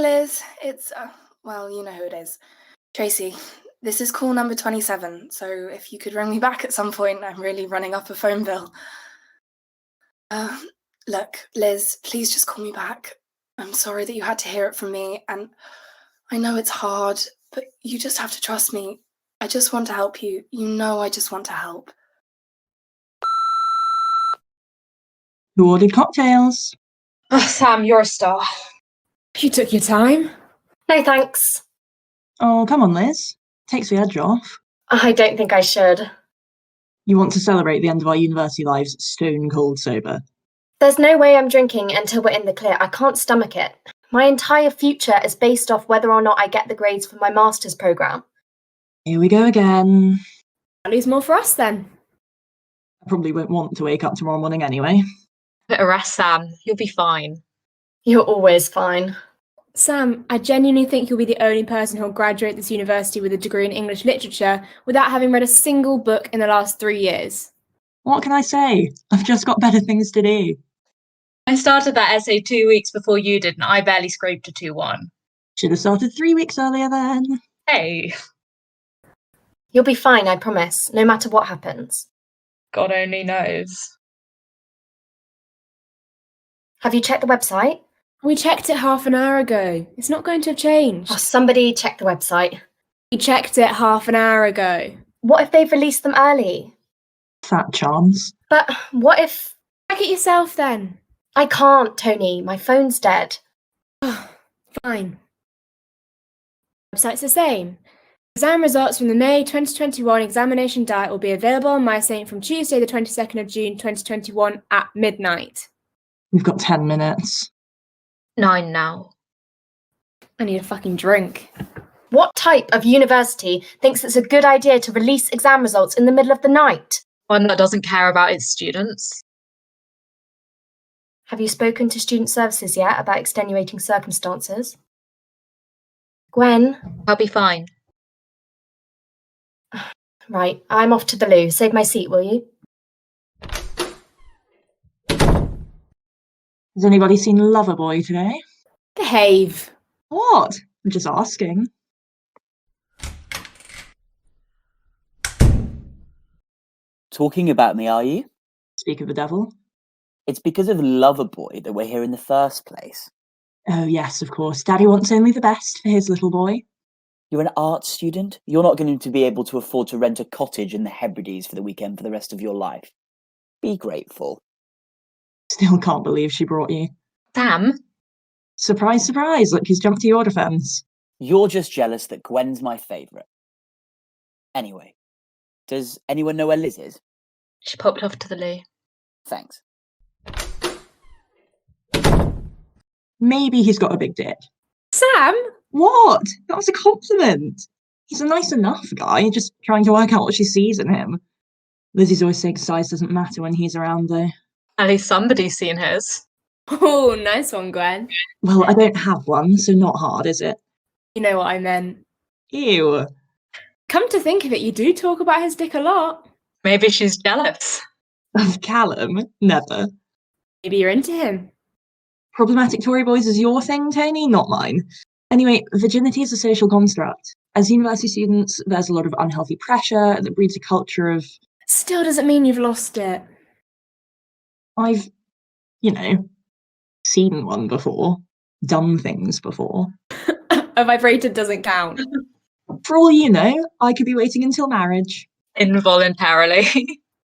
Liz. It's, well, you know who it is. Tracy, this is call number 27, so if you could ring me back at some point, I'm really running up a phone bill. Look, Liz, please just call me back. I'm sorry that you had to hear it from me, and I know it's hard, but you just have to trust me. I just want to help you. You know I just want to help. Who ordered cocktails? Oh, Sam, you're a star. You took your time. No, thanks. Oh, come on, Liz. Takes the edge off. I don't think I should. You want to celebrate the end of our university lives stone cold sober. There's no way I'm drinking until we're in the clear. I can't stomach it. My entire future is based off whether or not I get the grades for my master's programme. Here we go again. I'll lose more for us then. I probably won't want to wake up tomorrow morning anyway. Put a rest, Sam. You'll be fine. You're always fine. Sam, I genuinely think you'll be the only person who'll graduate this university with a degree in English literature without having read a single book in the last 3 years. What can I say? I've just got better things to do. I started that essay 2 weeks before you did, and I barely scraped a 2-1. Should have started 3 weeks earlier then. Hey. You'll be fine, I promise, no matter what happens. God only knows. Have you checked the website? We checked it half an hour ago. It's not going to have changed. Oh, somebody check the website. We checked it half an hour ago. What if they've released them early? Fat chance. But what if... Check it yourself then. I can't, Tony. My phone's dead. Fine. Website's the same. Exam results from the May 2021 examination diet will be available on MySaint from Tuesday the 22nd of June 2021 at midnight. We've got 10 minutes. 9 now. I need a fucking drink. What type of university thinks it's a good idea to release exam results in the middle of the night? One that doesn't care about its students. Have you spoken to student services yet about extenuating circumstances? Gwen? I'll be fine. Right, I'm off to the loo. Save my seat, will you? Has anybody seen Loverboy today? Behave. What? I'm just asking. Talking about me, are you? Speak of the devil. It's because of Loverboy that we're here in the first place. Oh, yes, of course. Daddy wants only the best for his little boy. You're an art student. You're not going to be able to afford to rent a cottage in the Hebrides for the weekend for the rest of your life. Be grateful. Still can't believe she brought you. Sam? Surprise, surprise. Look who's jumped to your defence. You're just jealous that Gwen's my favourite. Anyway, does anyone know where Liz is? She popped off to the loo. Thanks. Maybe he's got a big dick. Sam? What? That was a compliment. He's a nice enough guy, just trying to work out what she sees in him. Lizzie's always saying size doesn't matter when he's around, though. At least somebody's seen his. Oh, nice one, Gwen. Well, I don't have one, so not hard, is it? You know what I meant. Ew. Come to think of it, you do talk about his dick a lot. Maybe she's jealous. Of Callum? Never. Maybe you're into him. Problematic Tory boys is your thing, Tony, not mine. Anyway, virginity is a social construct. As university students, there's a lot of unhealthy pressure that breeds a culture of... Still doesn't mean you've lost it. I've, seen one before. Done things before. A vibrator doesn't count. For all you know, I could be waiting until marriage. Involuntarily.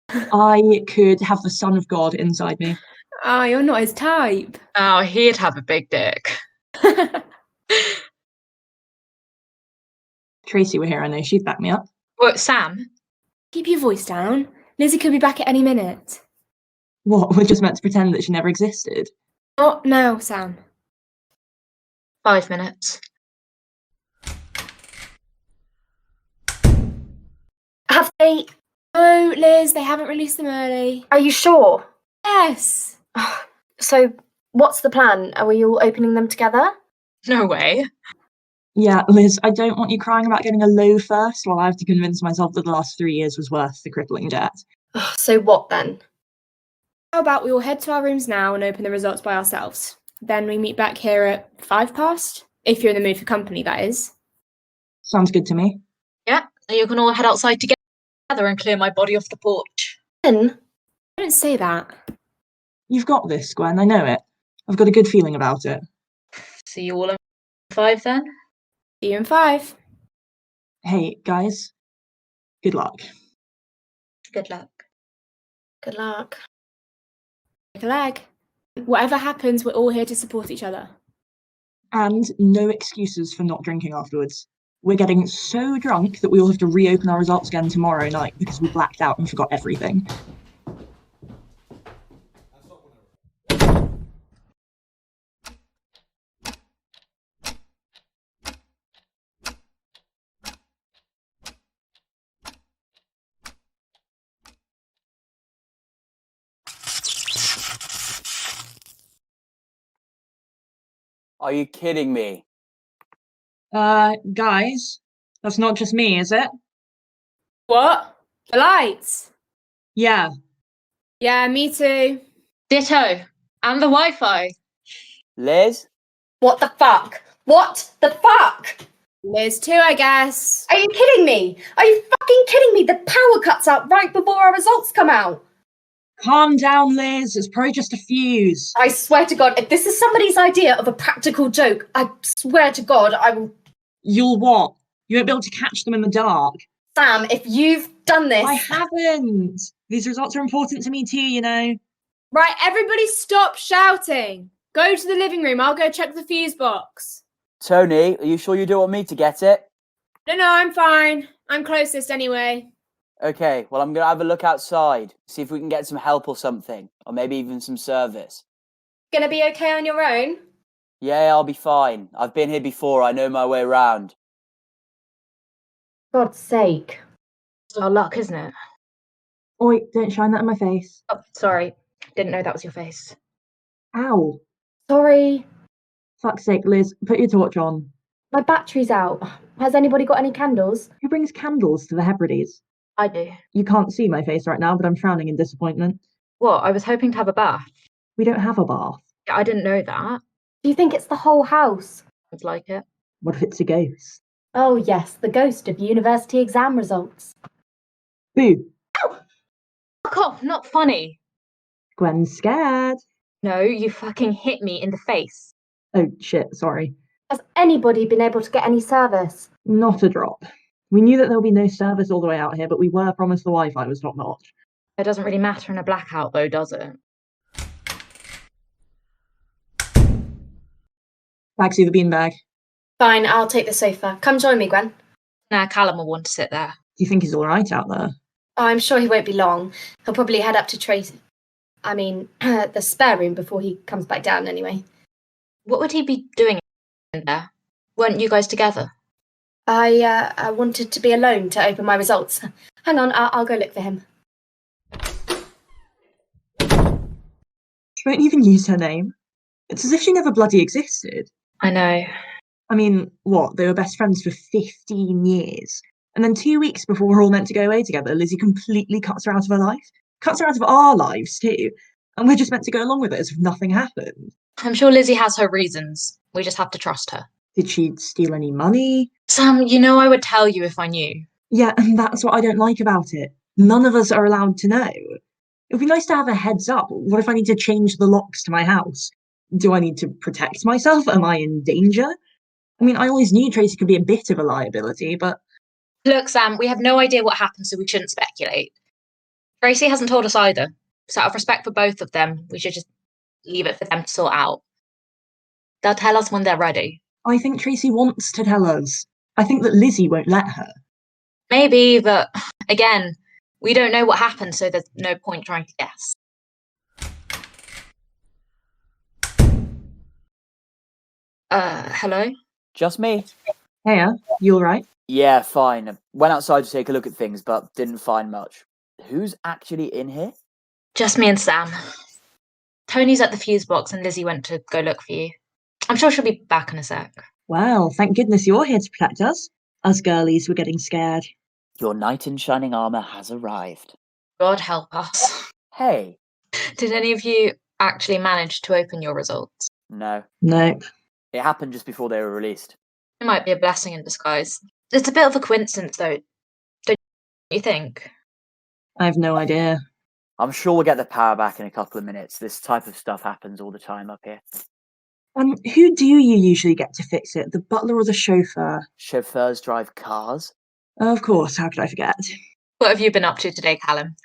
I could have the Son of God inside me. Ah, you're not his type. Oh, he'd have a big dick. Tracy were here, I know she'd back me up. What, Sam? Keep your voice down. Lizzie could be back at any minute. What, we're just meant to pretend that she never existed? Not now, Sam. 5 minutes. Have they... Oh, Liz, they haven't released them early. Are you sure? Yes. So, what's the plan? Are we all opening them together? No way. Yeah, Liz, I don't want you crying about getting a low first while I have to convince myself that the last 3 years was worth the crippling debt. So what then? How about we all head to our rooms now and open the results by ourselves? Then we meet back here at 5 past? If you're in the mood for company, that is. Sounds good to me. Yeah, you can all head outside together and clear my body off the porch. Then, Don't say that. You've got this, Gwen, I know it. I've got a good feeling about it. See you all in 5 then? See you in 5. Hey, guys. Good luck. Good luck. good luck. Take a leg. Whatever happens, we're all here to support each other. And no excuses for not drinking afterwards. We're getting so drunk that we all have to reopen our results again tomorrow night because we blacked out and forgot everything. Are you kidding me? Guys, that's not just me, is it? What? The lights? Yeah. Yeah, me too. Ditto. And the Wi-Fi. Liz? What the fuck? What the fuck? Liz too, I guess. Are you kidding me? Are you fucking kidding me? The power cuts out right before our results come out. Calm down, Liz. It's probably just a fuse. I swear to God, if this is somebody's idea of a practical joke, I swear to God, I will. You'll what? You won't be able to catch them in the dark. Sam, if you've done this. I haven't. These results are important to me too, you know. Right, everybody stop shouting. Go to the living room. I'll go check the fuse box. Tony, are you sure you don't want me to get it? No, I'm fine. I'm closest anyway. Okay, well, I'm going to have a look outside, see if we can get some help or something, or maybe even some service. Gonna be okay on your own? Yeah, I'll be fine. I've been here before, I know my way around. God's sake. It's our luck, isn't it? Oi, don't shine that in my face. Oh, sorry. Didn't know that was your face. Ow. Sorry, Fuck's sake, Liz, put your torch on. my battery's out. Has anybody got any candles? Who brings candles to the Hebrides? I do. You can't see my face right now, but I'm frowning in disappointment. What? I was hoping to have a bath. We don't have a bath. Yeah, I didn't know that. Do you think it's the whole house? Sounds like it. What if it's a ghost? Oh, yes, the ghost of university exam results. Boo. Fuck off, not funny. Gwen's scared. No, you fucking hit me in the face. Oh, shit, sorry. Has anybody been able to get any service? Not a drop. We knew that there'll be no service all the way out here, but we were promised the Wi-Fi was top-notch. It doesn't really matter in a blackout, though, does it? Bagsy the beanbag. Fine, I'll take the sofa. Come join me, Gwen. Nah, Callum will want to sit there. Do you think he's all right out there? Oh, I'm sure he won't be long. He'll probably head up to the spare room before he comes back down anyway. What would he be doing in there? Weren't you guys together? I wanted to be alone to open my results. Hang on, I'll go look for him. She won't even use her name. It's as if she never bloody existed. I know. I mean, what? They were best friends for 15 years. And then 2 weeks before we're all meant to go away together, Lizzie completely cuts her out of her life. Cuts her out of our lives too. And we're just meant to go along with it as if nothing happened. I'm sure Lizzie has her reasons. We just have to trust her. Did she steal any money? Sam, you know I would tell you if I knew. Yeah, and that's what I don't like about it. None of us are allowed to know. It'd be nice to have a heads up. What if I need to change the locks to my house? Do I need to protect myself? Am I in danger? I mean, I always knew Tracy could be a bit of a liability, but... Look, Sam, we have no idea what happened, so we shouldn't speculate. Tracy hasn't told us either. So out of respect for both of them, we should just leave it for them to sort out. They'll tell us when they're ready. I think Tracy wants to tell us. I think that Lizzie won't let her. Maybe, but again, we don't know what happened, so there's no point trying to guess. Hello? Just me? Heya, you alright? Yeah, fine. I went outside to take a look at things, but didn't find much. Who's actually in here? Just me and Sam. Tony's at the fuse box and Lizzie went to go look for you. I'm sure she'll be back in a sec. Well, thank goodness you're here to protect us. Us girlies were getting scared. Your knight in shining armour has arrived. God help us. Hey. Did any of you actually manage to open your results? No. Nope. It happened just before they were released. It might be a blessing in disguise. It's a bit of a coincidence, though, don't you think? I have no idea. I'm sure we'll get the power back in a couple of minutes. This type of stuff happens all the time up here. Who do you usually get to fix it? The butler or the chauffeur? Chauffeurs drive cars? Of course, how could I forget? What have you been up to today, Callum?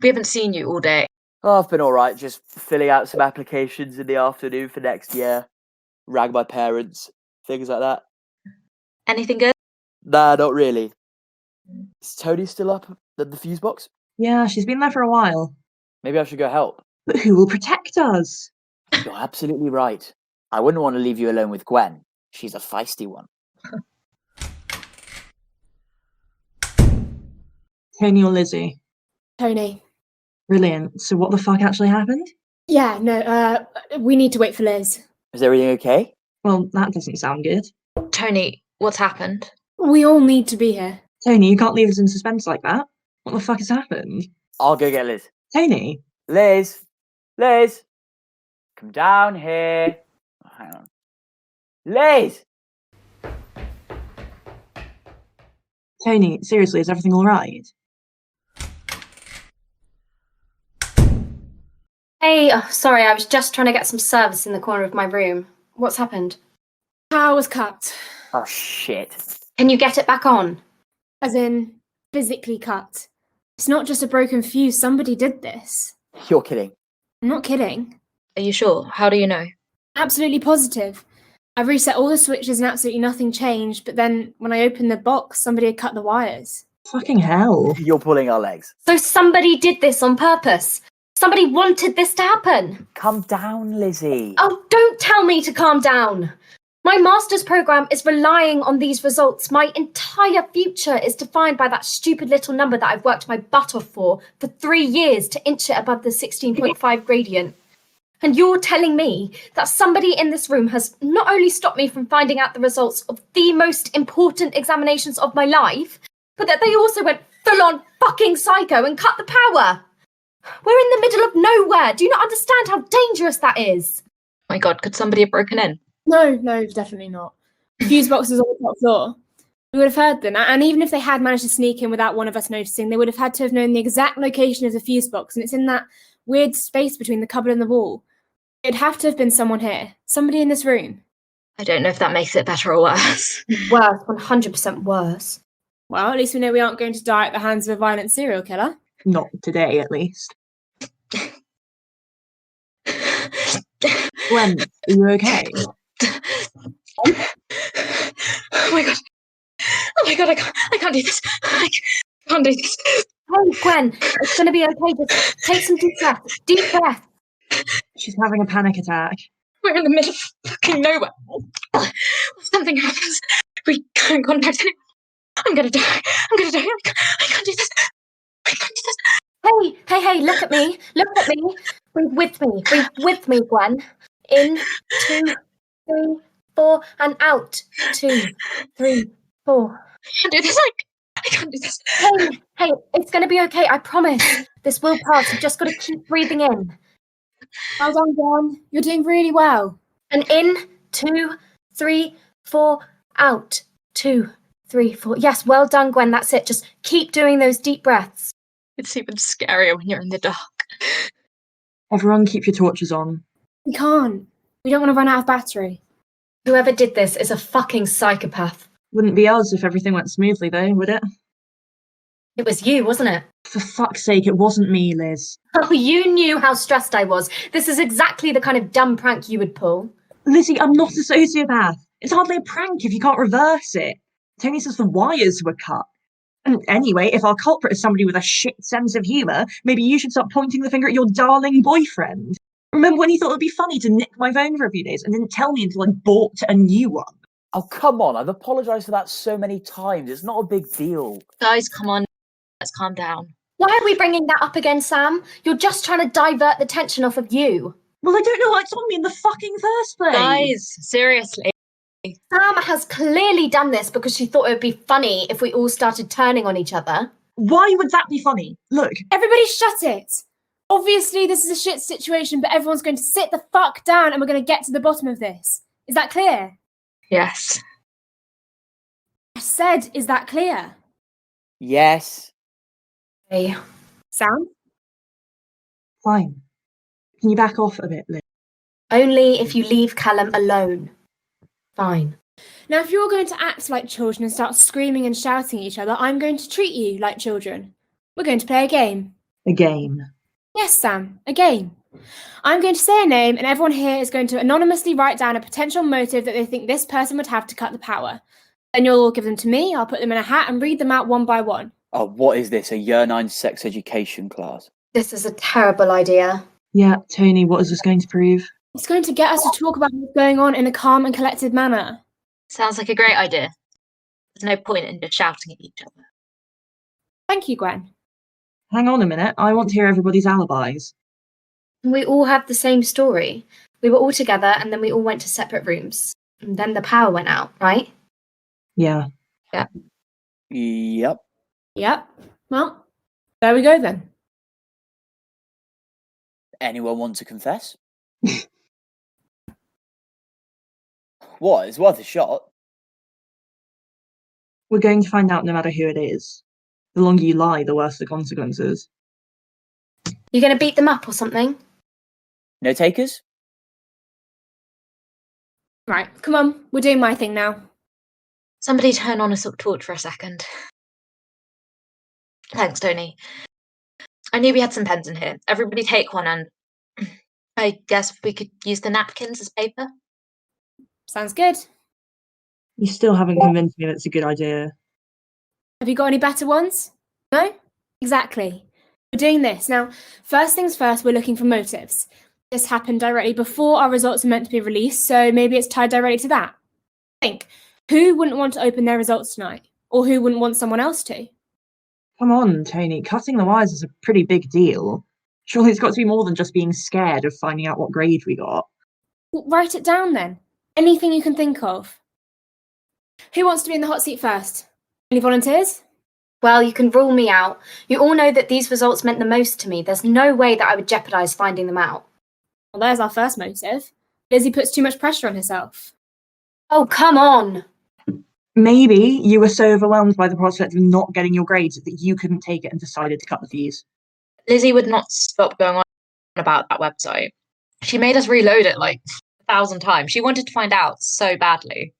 We haven't seen you all day. Oh, I've been alright, just filling out some applications in the afternoon for next year. Rang my parents, things like that. Anything good? Nah, not really. Is Tony still up at the fuse box? Yeah, she's been there for a while. Maybe I should go help. But who will protect us? You're absolutely right. I wouldn't want to leave you alone with Gwen. She's a feisty one. Tony or Lizzie? Tony. Brilliant. So what the fuck actually happened? Yeah, no, we need to wait for Liz. Is everything okay? Well, that doesn't sound good. Tony, what's happened? We all need to be here. Tony, you can't leave us in suspense like that. What the fuck has happened? I'll go get Liz. Tony? Liz! Liz! Come down here. Oh, hang on. Liz! Tony, seriously, is everything alright? Hey, sorry, I was just trying to get some service in the corner of my room. What's happened? Power was cut. Oh, shit. Can you get it back on? As in, physically cut. It's not just a broken fuse, somebody did this. You're kidding. I'm not kidding. Are you sure? How do you know? Absolutely positive. I reset all the switches and absolutely nothing changed, but then when I opened the box, somebody had cut the wires. Fucking hell. You're pulling our legs. So somebody did this on purpose. Somebody wanted this to happen. Calm down, Lizzie. Oh, don't tell me to calm down. My master's program is relying on these results. My entire future is defined by that stupid little number that I've worked my butt off for 3 years to inch it above the 16.5 gradient. And you're telling me that somebody in this room has not only stopped me from finding out the results of the most important examinations of my life, but that they also went full-on fucking psycho and cut the power. We're in the middle of nowhere. Do you not understand how dangerous that is? My God, could somebody have broken in? No, definitely not. The fuse box was on the top floor. We would have heard them, and even if they had managed to sneak in without one of us noticing, they would have had to have known the exact location of the fuse box, and it's in that weird space between the cupboard and the wall. It'd have to have been someone here. Somebody in this room. I don't know if that makes it better or worse. Worse, 100% worse. Well, at least we know we aren't going to die at the hands of a violent serial killer. Not today, at least. Gwen, are you okay? Oh my God. Oh my God, I can't do this. I can't do this. Hey, Gwen, it's going to be okay. Just take some deep breaths. Deep breath. She's having a panic attack. We're in the middle of fucking nowhere. If something happens, we can't contact anyone. I'm gonna die. I can't do this. I can't do this. Hey, look at me. Look at me. Breathe with me. Breathe with me, Gwen. In, 2, 3, 4, and out. 2, 3, 4. I can't do this. I can't do this. Hey, it's going to be okay. I promise. This will pass. You've just got to keep breathing in. Well done, Gwen. You're doing really well. And in, 2, 3, 4, out. 2, 3, 4. Yes, well done, Gwen. That's it. Just keep doing those deep breaths. It's even scarier when you're in the dark. Everyone keep your torches on. We can't. We don't want to run out of battery. Whoever did this is a fucking psychopath. Wouldn't be us if everything went smoothly, though, would it? It was you, wasn't it? For fuck's sake, it wasn't me, Liz. Oh, you knew how stressed I was. This is exactly the kind of dumb prank you would pull. Lizzie, I'm not a sociopath. It's hardly a prank if you can't reverse it. Tony says the wires were cut. And anyway, if our culprit is somebody with a shit sense of humour, maybe you should stop pointing the finger at your darling boyfriend. Remember when he thought it would be funny to nick my phone for a few days and didn't tell me until I bought a new one? Oh, come on. I've apologised for that so many times. It's not a big deal. Guys, come on. Let's calm down. Why are we bringing that up again, Sam? You're just trying to divert the tension off of you. Well, I don't know why it's on me in the fucking first place. Guys, seriously. Sam has clearly done this because she thought it would be funny if we all started turning on each other. Why would that be funny? Look, Everybody shut it! Obviously, this is a shit situation, but everyone's going to sit the fuck down and we're going to get to the bottom of this. Is that clear? Yes. I said, is that clear? Yes. Okay. Sam? Fine. Can you back off a bit, Liz? Only if you leave Callum alone. Fine. Now, if you're going to act like children and start screaming and shouting at each other, I'm going to treat you like children. We're going to play a game. A game. Yes, Sam, a game. I'm going to say a name, and everyone here is going to anonymously write down a potential motive that they think this person would have to cut the power. Then you'll all give them to me, I'll put them in a hat and read them out one by one. Oh, what is this? A Year 9 sex education class? This is a terrible idea. Yeah, Tony, what is this going to prove? It's going to get us to talk about what's going on in a calm and collected manner. Sounds like a great idea. There's no point in just shouting at each other. Thank you, Gwen. Hang on a minute, I want to hear everybody's alibis. We all have the same story. We were all together and then we all went to separate rooms. And then the power went out, right? Yeah. Yep. Yep. Well, there we go then. Anyone want to confess? What? It's worth a shot. We're going to find out no matter who it is. The longer you lie, the worse the consequences. You're going to beat them up or something? No takers? Right, come on, we're doing my thing now. Somebody turn on a silk torch for a second. Thanks, Tony. I knew we had some pens in here. Everybody take one, and I guess we could use the napkins as paper. Sounds good. You still haven't convinced me that it's a good idea. Have you got any better ones? No? Exactly. We're doing this. Now, first things first, we're looking for motives. This happened directly before our results are meant to be released, so maybe it's tied directly to that. Think, who wouldn't want to open their results tonight? Or who wouldn't want someone else to? Come on, Tony, cutting the wires is a pretty big deal. Surely it's got to be more than just being scared of finding out what grade we got. Well, write it down then. Anything you can think of. Who wants to be in the hot seat first? Any volunteers? Well, you can rule me out. You all know that these results meant the most to me. There's no way that I would jeopardise finding them out. Well, there's our first motive. Lizzie puts too much pressure on herself. Oh, come on! Maybe you were so overwhelmed by the prospect of not getting your grades that you couldn't take it and decided to cut the fuse. Lizzie would not stop going on about that website. She made us reload it like 1,000 times. She wanted to find out so badly.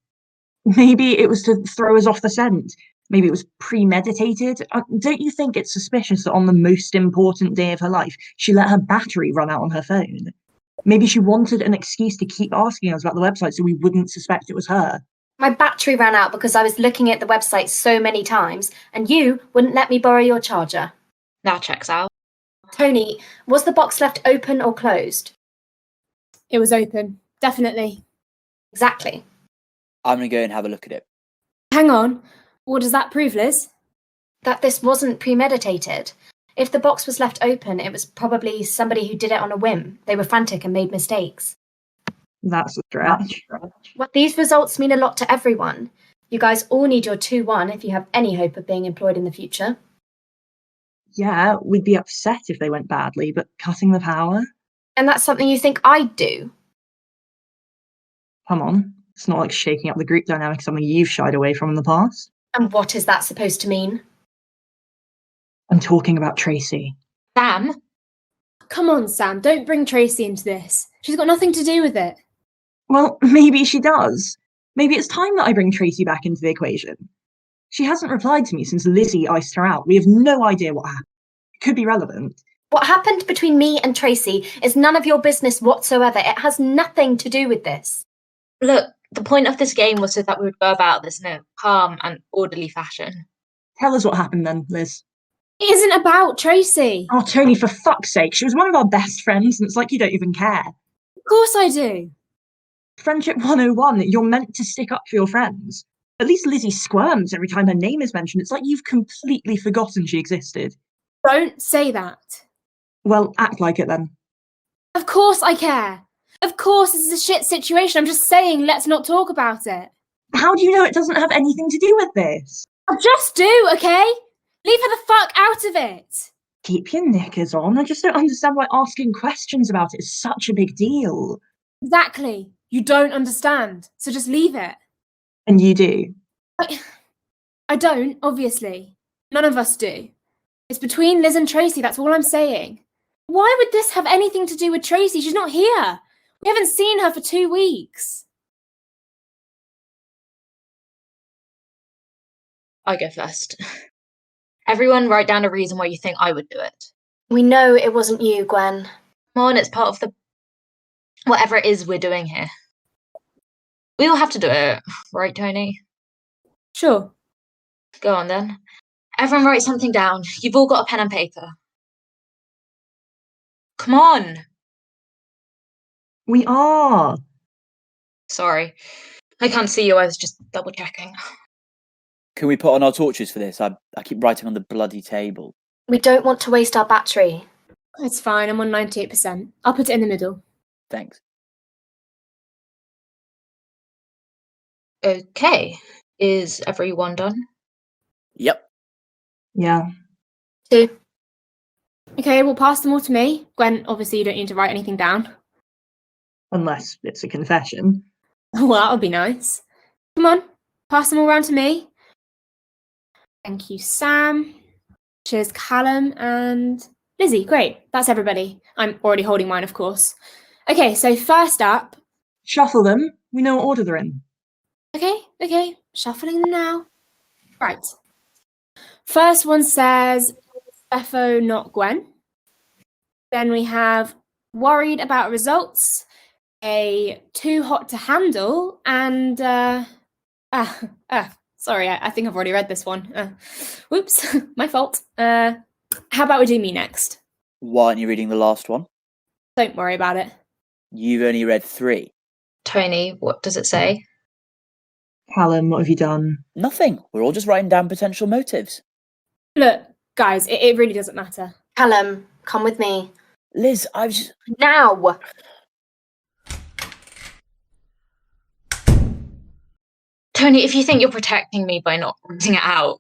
Maybe it was to throw us off the scent. Maybe it was premeditated. Don't you think it's suspicious that on the most important day of her life, she let her battery run out on her phone? Maybe she wanted an excuse to keep asking us about the website so we wouldn't suspect it was her. My battery ran out because I was looking at the website so many times, and you wouldn't let me borrow your charger. That checks out. Tony, was the box left open or closed? It was open. Definitely. Exactly. I'm going to go and have a look at it. Hang on. What does that prove, Liz? That this wasn't premeditated. If the box was left open, it was probably somebody who did it on a whim. They were frantic and made mistakes. That's a stretch. Well, these results mean a lot to everyone. You guys all need your 2-1 if you have any hope of being employed in the future. Yeah, we'd be upset if they went badly, but cutting the power? And that's something you think I'd do? Come on. It's not like shaking up the group dynamic, something you've shied away from in the past. And what is that supposed to mean? I'm talking about Tracy. Sam? Come on, Sam. Don't bring Tracy into this. She's got nothing to do with it. Well, maybe she does. Maybe it's time that I bring Tracy back into the equation. She hasn't replied to me since Lizzie iced her out. We have no idea what happened. It could be relevant. What happened between me and Tracy is none of your business whatsoever. It has nothing to do with this. Look, the point of this game was so that we would go about this in a calm and orderly fashion. Tell us what happened then, Liz. It isn't about Tracy. Oh, Tony, for fuck's sake. She was one of our best friends, and it's like you don't even care. Of course I do. Friendship 101, you're meant to stick up for your friends. At least Lizzie squirms every time her name is mentioned. It's like you've completely forgotten she existed. Don't say that. Well, act like it then. Of course I care. Of course this is a shit situation. I'm just saying let's not talk about it. How do you know it doesn't have anything to do with this? I just do, okay? Leave her the fuck out of it. Keep your knickers on. I just don't understand why asking questions about it is such a big deal. Exactly. You don't understand, so just leave it. And you do. I don't, obviously. None of us do. It's between Liz and Tracy, that's all I'm saying. Why would this have anything to do with Tracy? She's not here. We haven't seen her for 2 weeks. I go first. Everyone write down a reason why you think I would do it. We know it wasn't you, Gwen. Come on, it's part of the... whatever it is we're doing here. We all have to do it, right, Tony? Sure. Go on, then. Everyone write something down. You've all got a pen and paper. Come on! We are. Sorry. I can't see you, I was just double-checking. Can we put on our torches for this? I keep writing on the bloody table. We don't want to waste our battery. It's fine, I'm on 98%. I'll put it in the middle. Thanks. Okay. Is everyone done? Yep. Yeah. 2. Okay, we'll pass them all to me. Gwen, obviously you don't need to write anything down. Unless it's a confession. Well, that'll be nice. Come on, pass them all round to me. Thank you, Sam. Cheers, Callum and Lizzie. Great, that's everybody. I'm already holding mine, of course. Okay, so first up... Shuffle them. We know what order they're in. Okay, shuffling them now. Right. First one says, Bepho, not Gwen. Then we have worried about results, a too hot to handle, and sorry, I think I've already read this one. Whoops, my fault. How about we do me next? Why aren't you reading the last one? Don't worry about it. You've only read 3. Tony, what does it say? Callum, what have you done? Nothing. We're all just writing down potential motives. Look, guys, it really doesn't matter. Callum, come with me. Liz, I've just... Now! Tony, if you think you're protecting me by not reading it out,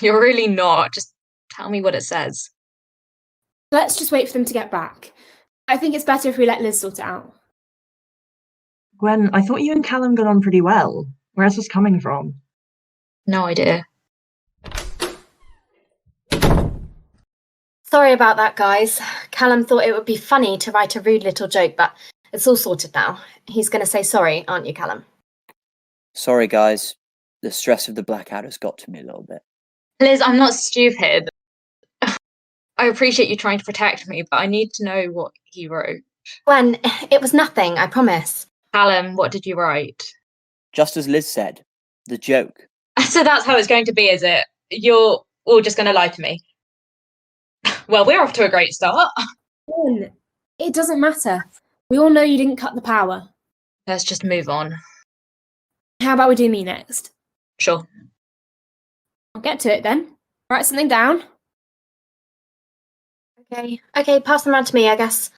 you're really not. Just tell me what it says. Let's just wait for them to get back. I think it's better if we let Liz sort it out. Gwen, I thought you and Callum got on pretty well. Where's this coming from? No idea. Sorry about that, guys. Callum thought it would be funny to write a rude little joke, but it's all sorted now. He's going to say sorry, aren't you, Callum? Sorry, guys. The stress of the blackout has got to me a little bit. Liz, I'm not stupid. I appreciate you trying to protect me, but I need to know what he wrote. Gwen, it was nothing, I promise. Callum, what did you write? Just as Liz said, the joke. So that's how it's going to be, is it? You're all just going to lie to me. Well, we're off to a great start. It doesn't matter. We all know you didn't cut the power. Let's just move on. How about we do me next? Sure. I'll get to it then. Write something down. Okay, pass them around to me, I guess.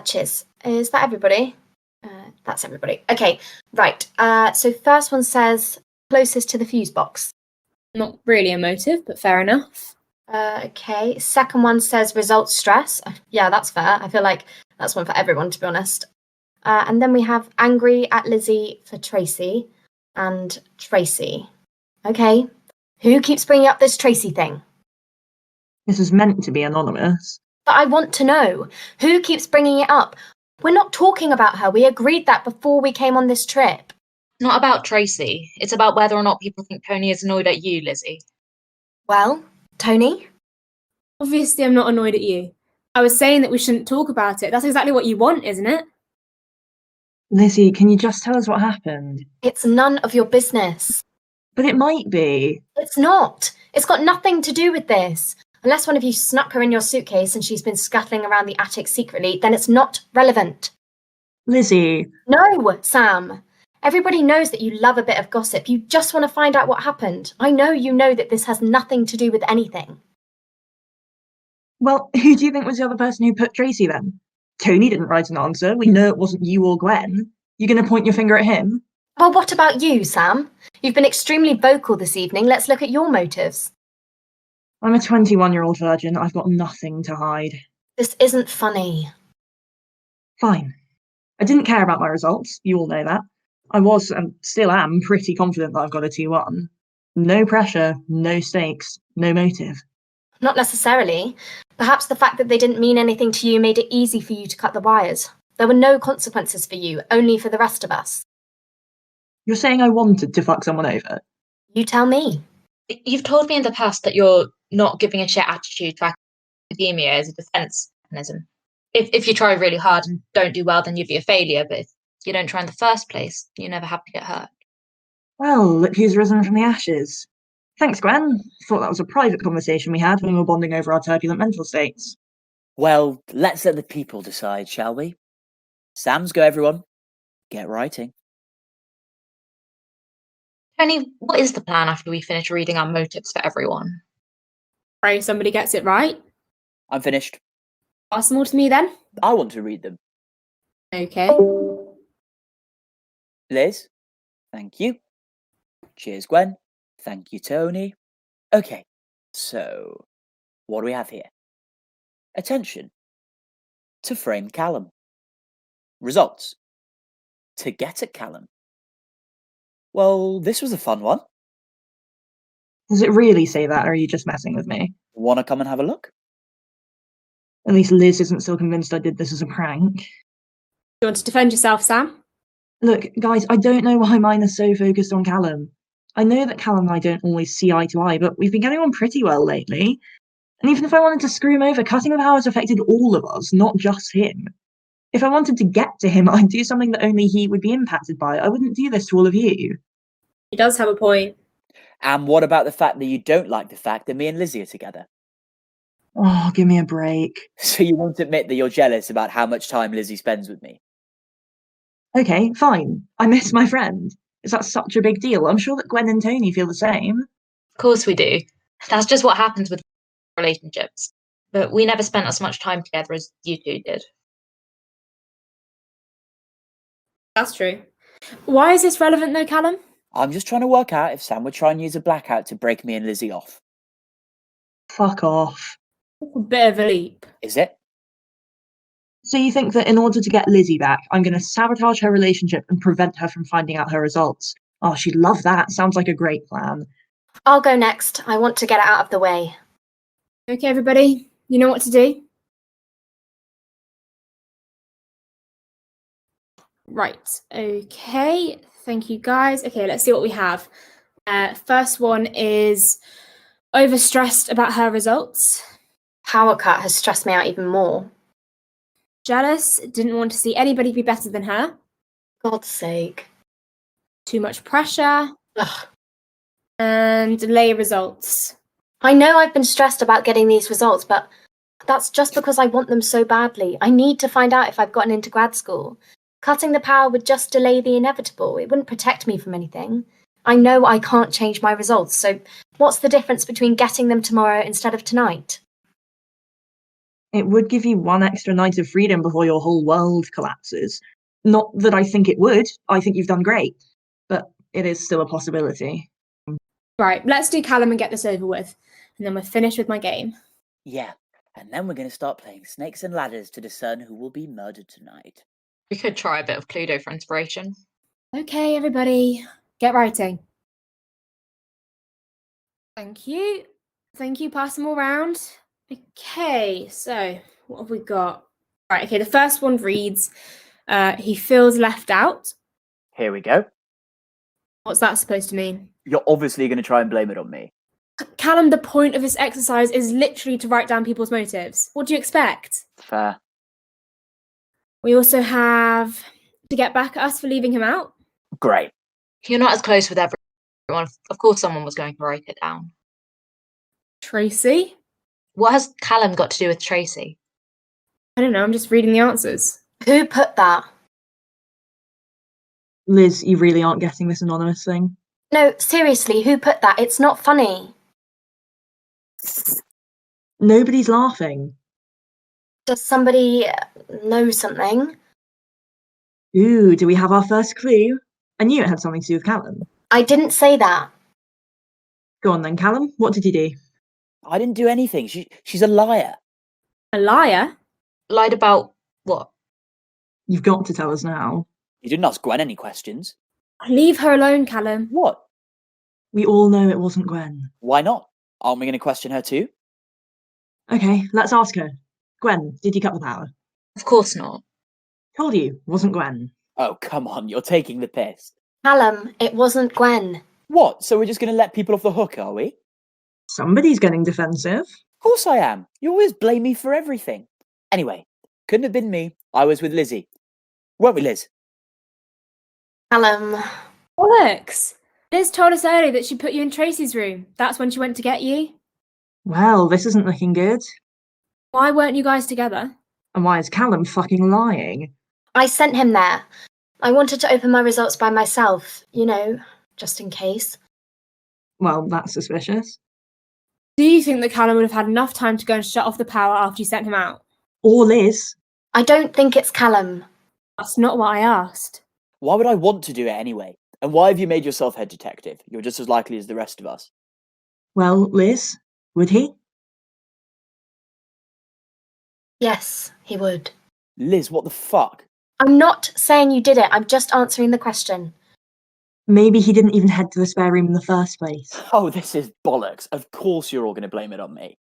Cheers. Is that everybody? That's everybody. Okay, right. So first one says closest to the fuse box. Not really a motive, but fair enough. Okay, second one says results stress. Yeah, that's fair. I feel like that's one for everyone, to be honest. And then we have angry at Lizzie for Tracy and Tracy. Okay, who keeps bringing up this Tracy thing? This is meant to be anonymous. But I want to know. Who keeps bringing it up? We're not talking about her. We agreed that before we came on this trip. Not about Tracy. It's about whether or not people think Tony is annoyed at you, Lizzie. Well, Tony? Obviously, I'm not annoyed at you. I was saying that we shouldn't talk about it. That's exactly what you want, isn't it? Lizzie, can you just tell us what happened? It's none of your business. But it might be. It's not. It's got nothing to do with this. Unless one of you snuck her in your suitcase and she's been scuttling around the attic secretly, then it's not relevant. Lizzie. No, Sam. Everybody knows that you love a bit of gossip. You just want to find out what happened. I know you know that this has nothing to do with anything. Well, who do you think was the other person who put Tracy then? Tony didn't write an answer. We know it wasn't you or Gwen. You going to point your finger at him? Well, what about you, Sam? You've been extremely vocal this evening. Let's look at your motives. I'm a 21-year-old virgin. I've got nothing to hide. This isn't funny. Fine. I didn't care about my results, you all know that. I was, and still am, pretty confident that I've got a 2-1. No pressure, no stakes, no motive. Not necessarily. Perhaps the fact that they didn't mean anything to you made it easy for you to cut the wires. There were no consequences for you, only for the rest of us. You're saying I wanted to fuck someone over? You tell me. You've told me in the past that your not giving a shit attitude to academia is a defense mechanism. If you try really hard and don't do well, then you'd be a failure. But if you don't try in the first place, you never have to get hurt. Well, look who's risen from the ashes. Thanks, Gwen. Thought that was a private conversation we had when we were bonding over our turbulent mental states. Well, let's let the people decide, shall we? Sam's go, everyone. Get writing. Tony, what is the plan after we finish reading our motives for everyone? Pray somebody gets it right. I'm finished. Pass them all to me then. I want to read them. Okay. Liz, thank you. Cheers, Gwen. Thank you, Tony. Okay, so what do we have here? Attention. To frame Callum. Results. To get at Callum. Well, this was a fun one. Does it really say that, or are you just messing with me? Wanna come and have a look? At least Liz isn't still convinced I did this as a prank. You want to defend yourself, Sam? Look, guys, I don't know why mine is so focused on Callum. I know that Callum and I don't always see eye to eye, but we've been getting on pretty well lately. And even if I wanted to screw him over, cutting the powers affected all of us, not just him. If I wanted to get to him, I'd do something that only he would be impacted by. I wouldn't do this to all of you. He does have a point. And what about the fact that you don't like the fact that me and Lizzie are together? Oh, give me a break. So you won't admit that you're jealous about how much time Lizzie spends with me? Okay, fine. I miss my friend. Is that such a big deal? I'm sure that Gwen and Tony feel the same. Of course we do. That's just what happens with relationships. But we never spent as much time together as you two did. That's true. Why is this relevant though, Callum? I'm just trying to work out if Sam would try and use a blackout to break me and Lizzie off. Fuck off. A bit of a leap. Is it? So you think that in order to get Lizzie back, I'm going to sabotage her relationship and prevent her from finding out her results? Oh, she'd love that. Sounds like a great plan. I'll go next. I want to get it out of the way. Okay, everybody, you know what to do? Right, okay, thank you guys. Okay, let's see what we have. First one is overstressed about her results. Power cut has stressed me out even more. Jealous, didn't want to see anybody be better than her. God's sake. Too much pressure. Ugh. And delay results. I know I've been stressed about getting these results, but that's just because I want them so badly. I need to find out if I've gotten into grad school. Cutting the power would just delay the inevitable. It wouldn't protect me from anything. I know I can't change my results, so what's the difference between getting them tomorrow instead of tonight? It would give you one extra night of freedom before your whole world collapses. Not that I think it would. I think you've done great. But it is still a possibility. Right, let's do Callum and get this over with. And then we're finished with my game. Yeah, and then we're going to start playing snakes and ladders to discern who will be murdered tonight. We could try a bit of Cluedo for inspiration. Okay, everybody, get writing. Thank you. Thank you, pass them all round. Okay, so what have we got? Right, okay, the first one reads, he feels left out. Here we go. What's that supposed to mean? You're obviously going to try and blame it on me. Callum, the point of this exercise is literally to write down people's motives. What do you expect? Fair. We also have to get back at us for leaving him out. Great. You're not as close with everyone. Of course someone was going to write it down. Tracy? What has Callum got to do with Tracy? I don't know, I'm just reading the answers. Who put that? Liz, you really aren't getting this anonymous thing? No, seriously, who put that? It's not funny. Nobody's laughing. Does somebody know something? Ooh, do we have our first clue? I knew it had something to do with Callum. I didn't say that. Go on then, Callum. What did you do? I didn't do anything. She's a liar. A liar? Lied about what? You've got to tell us now. You didn't ask Gwen any questions. Leave her alone, Callum. What? We all know it wasn't Gwen. Why not? Aren't we going to question her too? Okay, let's ask her. Gwen, did you cut the power? Of course not. Told you, wasn't Gwen. Oh, come on, you're taking the piss. Callum, it wasn't Gwen. What? So we're just going to let people off the hook, are we? Somebody's getting defensive. Of course I am. You always blame me for everything. Anyway, couldn't have been me. I was with Lizzie. Weren't we, Liz? Callum. Bollocks! Liz told us earlier that she put you in Tracy's room. That's when she went to get you. Well, this isn't looking good. Why weren't you guys together? And why is Callum fucking lying? I sent him there. I wanted to open my results by myself, just in case. Well, that's suspicious. Do you think that Callum would have had enough time to go and shut off the power after you sent him out? Or Liz. I don't think it's Callum. That's not what I asked. Why would I want to do it anyway? And why have you made yourself head detective? You're just as likely as the rest of us. Well, Liz, would he? Yes, he would. Liz, what the fuck? I'm not saying you did it. I'm just answering the question. Maybe he didn't even head to the spare room in the first place. Oh, this is bollocks. Of course you're all going to blame it on me.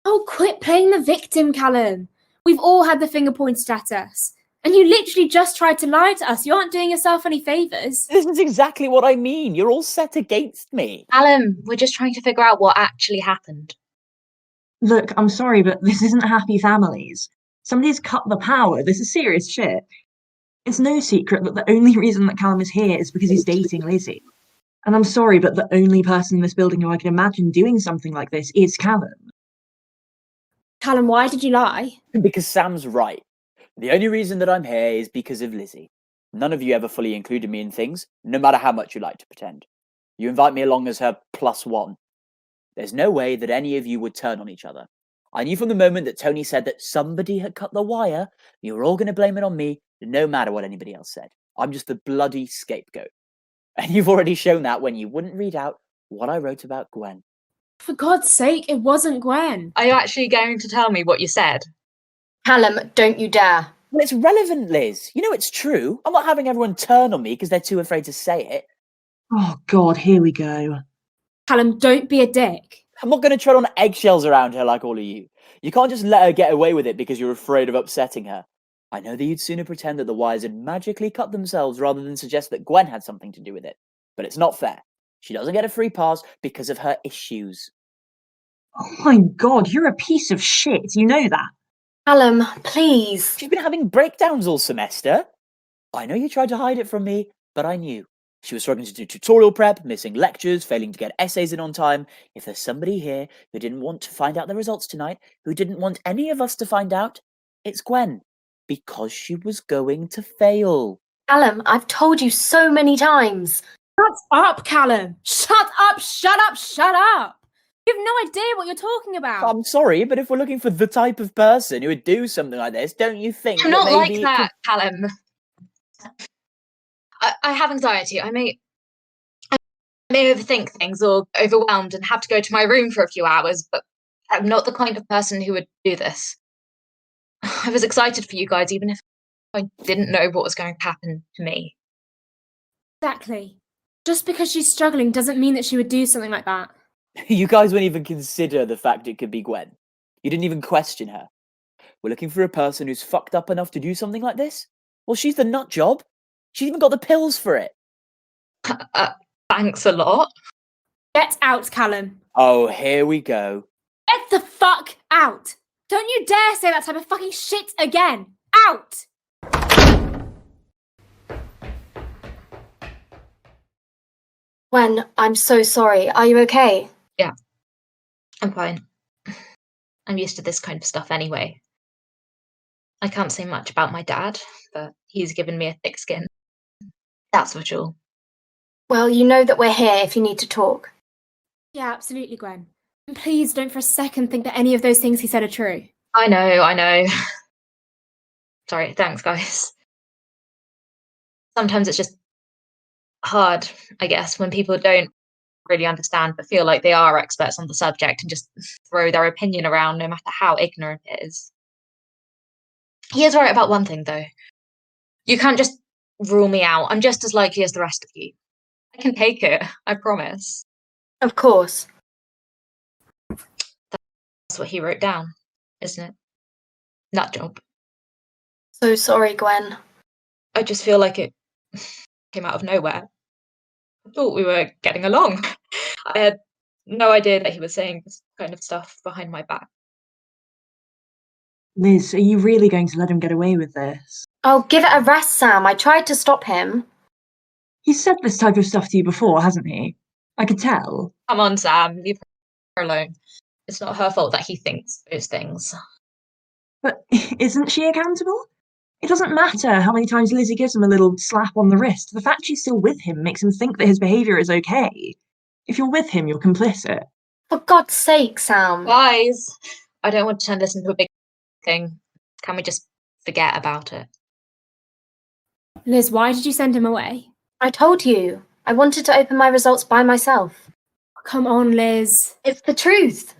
Oh, quit playing the victim, Callum. We've all had the finger pointed at us. And you literally just tried to lie to us. You aren't doing yourself any favours. This is exactly what I mean. You're all set against me. Alan, we're just trying to figure out what actually happened. Look, I'm sorry, but this isn't Happy Families. Somebody's cut the power. This is serious shit. It's no secret that the only reason that Callum is here is because he's dating Lizzie. And I'm sorry, but the only person in this building who I can imagine doing something like this is Callum. Callum, why did you lie? Because Sam's right. The only reason that I'm here is because of Lizzie. None of you ever fully included me in things, no matter how much you like to pretend. You invite me along as her +1. There's no way that any of you would turn on each other. I knew from the moment that Tony said that somebody had cut the wire, you were all going to blame it on me, no matter what anybody else said. I'm just the bloody scapegoat. And you've already shown that when you wouldn't read out what I wrote about Gwen. For God's sake, it wasn't Gwen. Are you actually going to tell me what you said? Callum, don't you dare. Well, it's relevant, Liz. You know it's true. I'm not having everyone turn on me because they're too afraid to say it. Oh, God, here we go. Callum, don't be a dick. I'm not going to tread on eggshells around her like all of you. You can't just let her get away with it because you're afraid of upsetting her. I know that you'd sooner pretend that the wires had magically cut themselves rather than suggest that Gwen had something to do with it. But it's not fair. She doesn't get a free pass because of her issues. Oh my God, you're a piece of shit. You know that. Callum, please. She's been having breakdowns all semester. I know you tried to hide it from me, but I knew. She was struggling to do tutorial prep, missing lectures, failing to get essays in on time. If there's somebody here who didn't want to find out the results tonight, who didn't want any of us to find out, it's Gwen. Because she was going to fail. Callum, I've told you so many times. Shut up, Callum. Shut up, shut up, shut up. You have no idea what you're talking about. I'm sorry, but if we're looking for the type of person who would do something like this, don't you think I'm that not maybe like that, Callum. I have anxiety. I may overthink things or overwhelmed and have to go to my room for a few hours, but I'm not the kind of person who would do this. I was excited for you guys, even if I didn't know what was going to happen to me. Exactly. Just because she's struggling doesn't mean that she would do something like that. You guys wouldn't even consider the fact it could be Gwen. You didn't even question her. We're looking for a person who's fucked up enough to do something like this? Well, she's the nut job. She's even got the pills for it. Thanks a lot. Get out, Callum. Oh, here we go. Get the fuck out. Don't you dare say that type of fucking shit again. Out. Gwen, I'm so sorry. Are you okay? Yeah, I'm fine. I'm used to this kind of stuff anyway. I can't say much about my dad, but he's given me a thick skin. That's for sure. Well, you know that we're here if you need to talk. Yeah, absolutely, Gwen. And please don't for a second think that any of those things he said are true. I know. Sorry, thanks, guys. Sometimes it's just hard, I guess, when people don't really understand but feel like they are experts on the subject and just throw their opinion around no matter how ignorant it is. He is right about one thing, though. You can't just rule me out. I'm just as likely as the rest of you. I can take it, I promise. Of course. That's what he wrote down, isn't it? Nut job. So sorry, Gwen. I just feel like it came out of nowhere. I thought we were getting along. I had no idea that he was saying this kind of stuff behind my back. Liz, are you really going to let him get away with this? Oh, give it a rest, Sam. I tried to stop him. He's said this type of stuff to you before, hasn't he? I could tell. Come on, Sam, leave her alone. It's not her fault that he thinks those things. But isn't she accountable? It doesn't matter how many times Lizzie gives him a little slap on the wrist. The fact she's still with him makes him think that his behaviour is okay. If you're with him, you're complicit. For God's sake, Sam. Guys, I don't want to turn this into a big thing. Can we just forget about it? Liz, why did you send him away? I told you. I wanted to open my results by myself. Come on, Liz. It's the truth.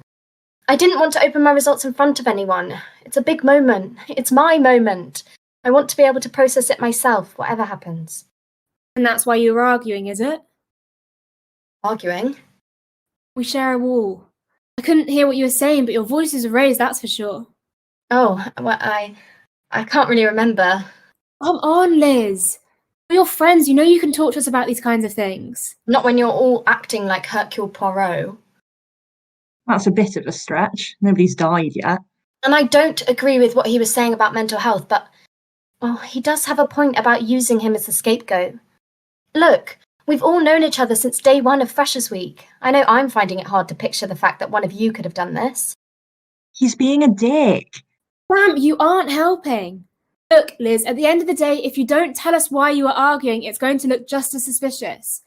I didn't want to open my results in front of anyone. It's a big moment. It's my moment. I want to be able to process it myself, whatever happens. And that's why you were arguing, is it? Arguing? We share a wall. I couldn't hear what you were saying, but your voices were raised, that's for sure. Oh, well, I can't really remember. Come on, Liz. We're your friends. You know you can talk to us about these kinds of things. Not when you're all acting like Hercule Poirot. That's a bit of a stretch. Nobody's died yet. And I don't agree with what he was saying about mental health, but well, he does have a point about using him as a scapegoat. Look, we've all known each other since day one of Freshers Week. I know I'm finding it hard to picture the fact that one of you could have done this. He's being a dick. Sam, you aren't helping. Look, Liz, at the end of the day, if you don't tell us why you are arguing, it's going to look just as suspicious.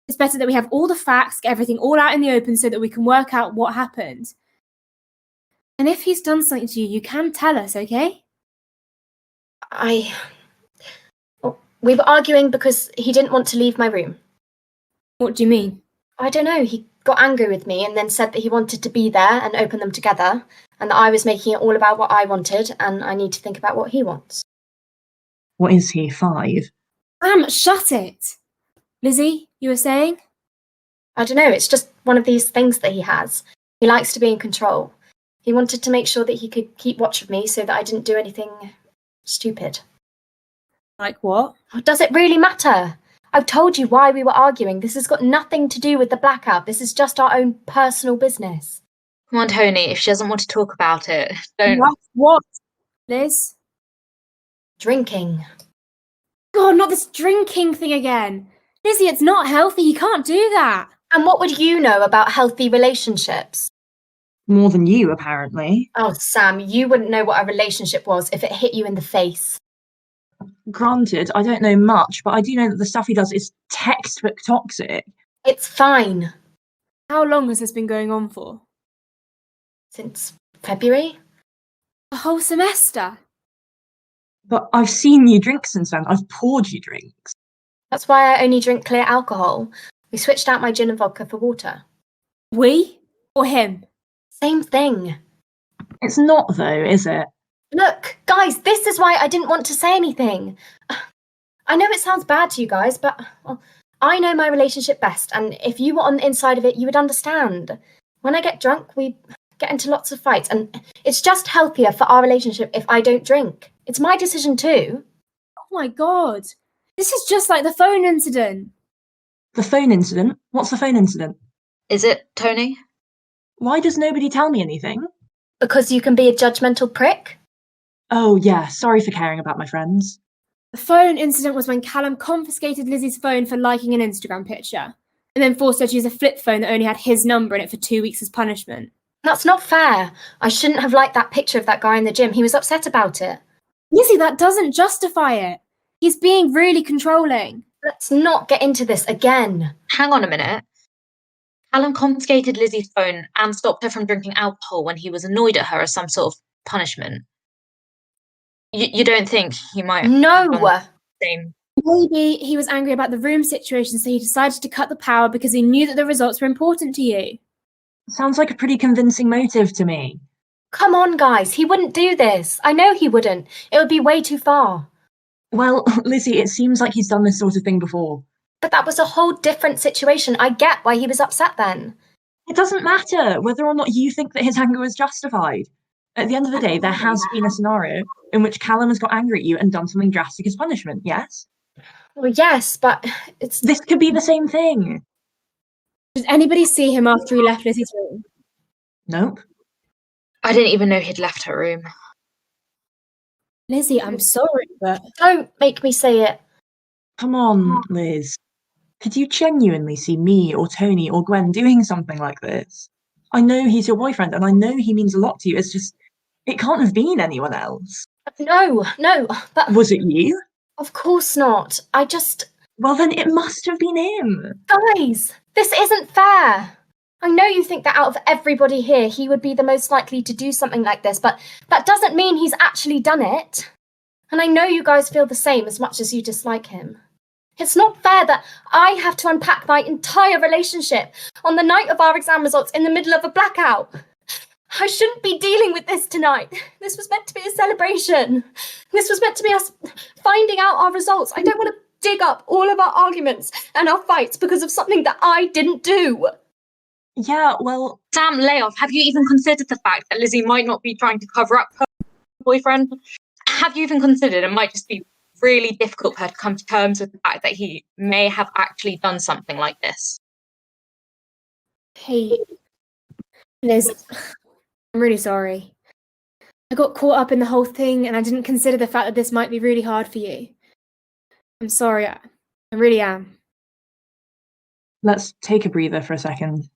It's better that we have all the facts, get everything all out in the open so that we can work out what happened. And if he's done something to you, you can tell us, okay? We were arguing because he didn't want to leave my room. What do you mean? I don't know, he got angry with me and then said that he wanted to be there and open them together, and that I was making it all about what I wanted, and I need to think about what he wants. What is he, 5? Sam, shut it! Lizzie, you were saying? I don't know, it's just one of these things that he has. He likes to be in control. He wanted to make sure that he could keep watch of me so that I didn't do anything stupid. Like what? Does it really matter? I've told you why we were arguing. This has got nothing to do with the blackout. This is just our own personal business. Come on, Tony, if she doesn't want to talk about it, don't. What? Liz? Drinking. God, not this drinking thing again. Lizzie, it's not healthy. You can't do that. And what would you know about healthy relationships? More than you, apparently. Oh, Sam, you wouldn't know what a relationship was if it hit you in the face. Granted, I don't know much, but I do know that the stuff he does is textbook toxic. It's fine. How long has this been going on for? Since February? A whole semester. But I've seen you drink since then. I've poured you drinks. That's why I only drink clear alcohol. We switched out my gin and vodka for water. We? Or him? Same thing. It's not, though, is it? Look, guys, this is why I didn't want to say anything. I know it sounds bad to you guys, but well, I know my relationship best, and if you were on the inside of it, you would understand. When I get drunk, we get into lots of fights, and it's just healthier for our relationship if I don't drink. It's my decision too. Oh my God. This is just like the phone incident. The phone incident? What's the phone incident? Is it, Tony? Why does nobody tell me anything? Because you can be a judgmental prick? Oh, yeah, sorry for caring about my friends. The phone incident was when Callum confiscated Lizzie's phone for liking an Instagram picture, and then forced her to use a flip phone that only had his number in it for 2 weeks as punishment. That's not fair. I shouldn't have liked that picture of that guy in the gym. He was upset about it. Lizzie, that doesn't justify it. He's being really controlling. Let's not get into this again. Hang on a minute. Callum confiscated Lizzie's phone and stopped her from drinking alcohol when he was annoyed at her as some sort of punishment. You don't think he might have No! done the same? Maybe he was angry about the room situation, so he decided to cut the power because he knew that the results were important to you. Sounds like a pretty convincing motive to me. Come on, guys. He wouldn't do this. I know he wouldn't. It would be way too far. Well, Lizzie, it seems like he's done this sort of thing before. But that was a whole different situation. I get why he was upset then. It doesn't matter whether or not you think that his anger was justified. At the end of the day, there has been a scenario in which Callum has got angry at you and done something drastic as punishment, yes? Well, yes, but it's... This could be the same thing. Did anybody see him after he left Lizzie's room? Nope. I didn't even know he'd left her room. Lizzie, I'm sorry, but Don't make me say it. Come on, Liz. Could you genuinely see me or Tony or Gwen doing something like this? I know he's your boyfriend and I know he means a lot to you. It's just, it can't have been anyone else. No, but... Was it you? Of course not. I just... Well, then it must have been him. Guys, this isn't fair. I know you think that out of everybody here, he would be the most likely to do something like this, but that doesn't mean he's actually done it. And I know you guys feel the same as much as you dislike him. It's not fair that I have to unpack my entire relationship on the night of our exam results in the middle of a blackout. I shouldn't be dealing with this tonight. This was meant to be a celebration. This was meant to be us finding out our results. I don't want to dig up all of our arguments and our fights because of something that I didn't do. Yeah, well... Sam, lay off. Have you even considered the fact that Lizzie might not be trying to cover up her boyfriend? Have you even considered it might just be really difficult for her to come to terms with the fact that he may have actually done something like this? hey, Liz, I'm really sorry. I got caught up in the whole thing and I didn't consider the fact that this might be really hard for you. I'm sorry, I really am. Let's take a breather for a second.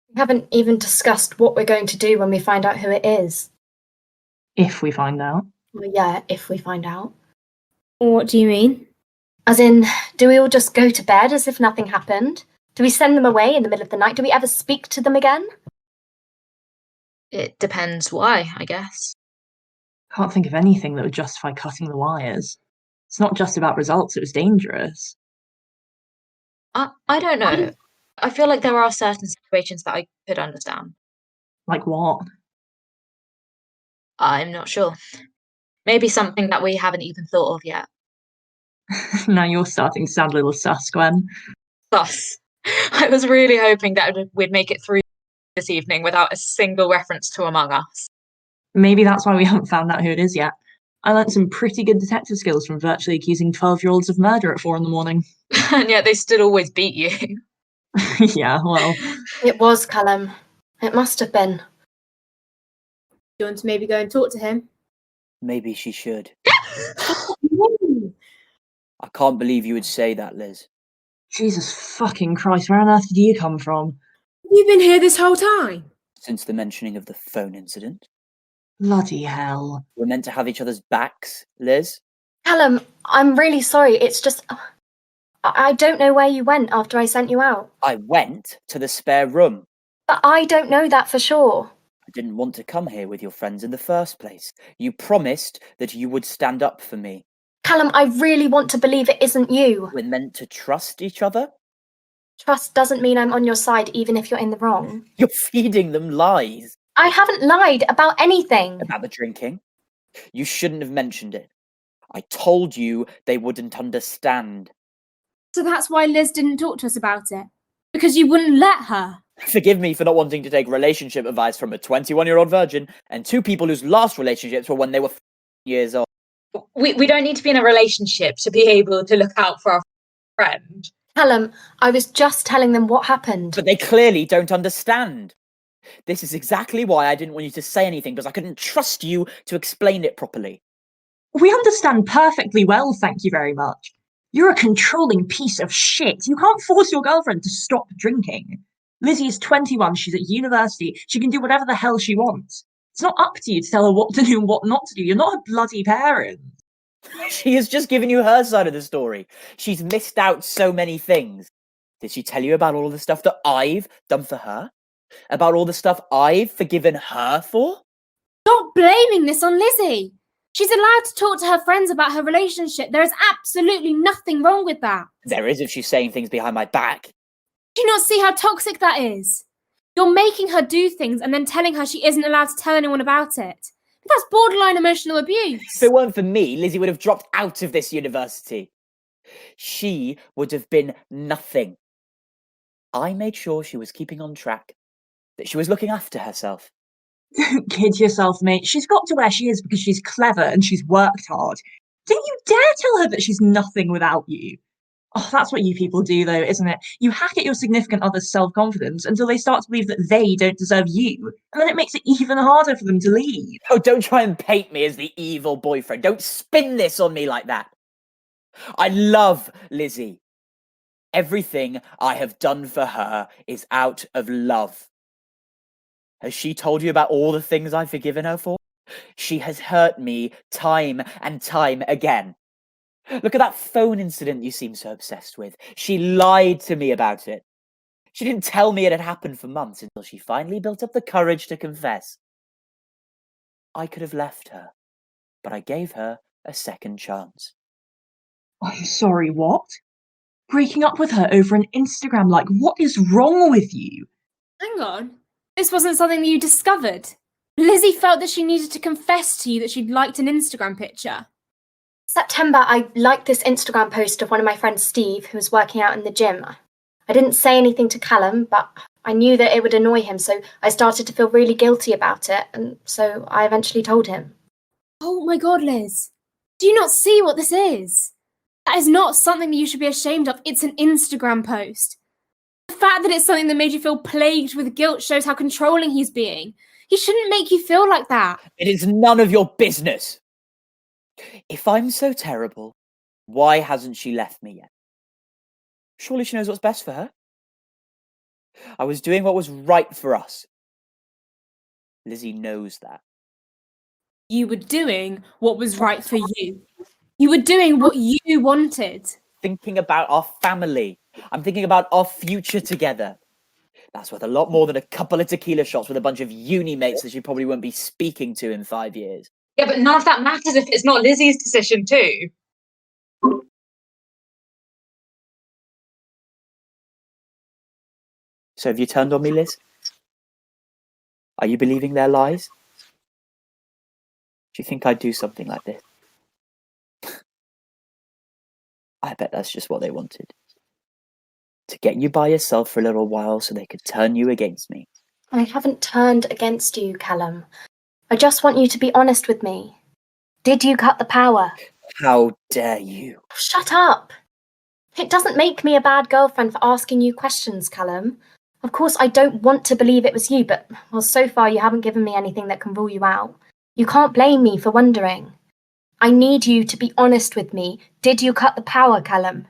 We haven't even discussed what we're going to do when we find out who it is. If we find out. Well, yeah, if we find out. What do you mean? As in, do we all just go to bed as if nothing happened? Do we send them away in the middle of the night? Do we ever speak to them again? It depends why, I guess. Can't think of anything that would justify cutting the wires. It's not just about results, it was dangerous. I don't know. I feel like there are certain situations that I could understand. Like what? I'm not sure. Maybe something that we haven't even thought of yet. Now you're starting to sound a little sus, Gwen. Thus, I was really hoping that we'd make it through this evening without a single reference to Among Us. Maybe that's why we haven't found out who it is yet. I learnt some pretty good detective skills from virtually accusing 12-year-olds of murder at 4 a.m. And yet they still always beat you. Yeah, well... It was Callum. It must have been. Do you want to maybe go and talk to him? Maybe she should. I can't believe you would say that, Liz. Jesus fucking Christ, where on earth did you come from? You've been here this whole time? Since the mentioning of the phone incident. Bloody hell. We're meant to have each other's backs, Liz. Callum, I'm really sorry. It's just... I don't know where you went after I sent you out. I went to the spare room. But I don't know that for sure. I didn't want to come here with your friends in the first place. You promised that you would stand up for me. Callum, I really want to believe it isn't you. We're meant to trust each other? Trust doesn't mean I'm on your side even if you're in the wrong. You're feeding them lies. I haven't lied about anything. About the drinking? You shouldn't have mentioned it. I told you they wouldn't understand. So that's why Liz didn't talk to us about it? Because you wouldn't let her? Forgive me for not wanting to take relationship advice from a 21-year-old virgin and two people whose last relationships were when they were years old. We don't need to be in a relationship to be able to look out for our friend. Callum, I was just telling them what happened. But they clearly don't understand. This is exactly why I didn't want you to say anything, because I couldn't trust you to explain it properly. We understand perfectly well, thank you very much. You're a controlling piece of shit. You can't force your girlfriend to stop drinking. Lizzie is 21, she's at university, she can do whatever the hell she wants. It's not up to you to tell her what to do and what not to do. You're not a bloody parent. She has just given you her side of the story. She's missed out so many things. Did she tell you about all of the stuff that I've done for her? About all the stuff I've forgiven her for? Stop blaming this on Lizzie. She's allowed to talk to her friends about her relationship. There is absolutely nothing wrong with that. There is if she's saying things behind my back. Do you not see how toxic that is? You're making her do things and then telling her she isn't allowed to tell anyone about it. That's borderline emotional abuse. If it weren't for me, Lizzie would have dropped out of this university. She would have been nothing. I made sure she was keeping on track, that she was looking after herself. Don't kid yourself, mate. She's got to where she is because she's clever and she's worked hard. Don't you dare tell her that she's nothing without you. Oh, that's what you people do, though, isn't it? You hack at your significant other's self-confidence until they start to believe that they don't deserve you, and then it makes it even harder for them to leave. Oh, don't try and paint me as the evil boyfriend. Don't spin this on me like that. I love Lizzie. Everything I have done for her is out of love. Has she told you about all the things I've forgiven her for? She has hurt me time and time again. Look at that phone incident you seem so obsessed with. She lied to me about it. She didn't tell me it had happened for months until she finally built up the courage to confess. I could have left her, but I gave her a second chance. I'm sorry, what? Breaking up with her over an Instagram like, what is wrong with you? Hang on. This wasn't something that you discovered. Lizzie felt that she needed to confess to you that she'd liked an Instagram picture. September, I liked this Instagram post of one of my friends, Steve, who was working out in the gym. I didn't say anything to Callum, but I knew that it would annoy him, so I started to feel really guilty about it, and so I eventually told him. Oh my god, Liz. Do you not see what this is? That is not something that you should be ashamed of. It's an Instagram post. The fact that it's something that made you feel plagued with guilt shows how controlling he's being. He shouldn't make you feel like that. It is none of your business. If I'm so terrible, why hasn't she left me yet? Surely she knows what's best for her. I was doing what was right for us. Lizzie knows that. You were doing what was right for you. You were doing what you wanted. Thinking about our family. I'm thinking about our future together. That's worth a lot more than a couple of tequila shots with a bunch of uni mates that she probably won't be speaking to in 5 years. Yeah, but none of that matters if it's not Lizzie's decision too. So have you turned on me, Liz? Are you believing their lies? Do you think I'd do something like this? I bet that's just what they wanted. To get you by yourself for a little while so they could turn you against me. I haven't turned against you, Callum. I just want you to be honest with me. Did you cut the power? How dare you? Shut up! It doesn't make me a bad girlfriend for asking you questions, Callum. Of course, I don't want to believe it was you, but, well, so far you haven't given me anything that can rule you out. You can't blame me for wondering. I need you to be honest with me. Did you cut the power, Callum?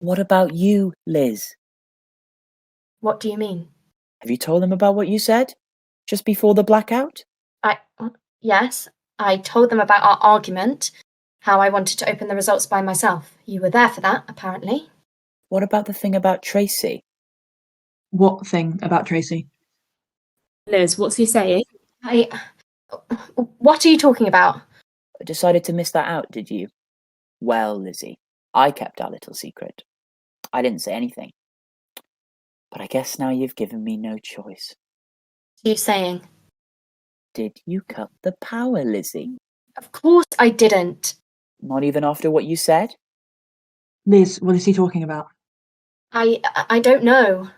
What about you, Liz? What do you mean? Have you told them about what you said? Just before the blackout? Yes, I told them about our argument, how I wanted to open the results by myself. You were there for that, apparently. What about the thing about Tracy? What thing about Tracy? Liz, what's he saying? What are you talking about? Decided to miss that out, did you? Well, Lizzie, I kept our little secret. I didn't say anything. But I guess now you've given me no choice. What are you saying? Did you cut the power, Lizzie? Of course I didn't. Not even after what you said? Liz, what is he talking about? I don't know.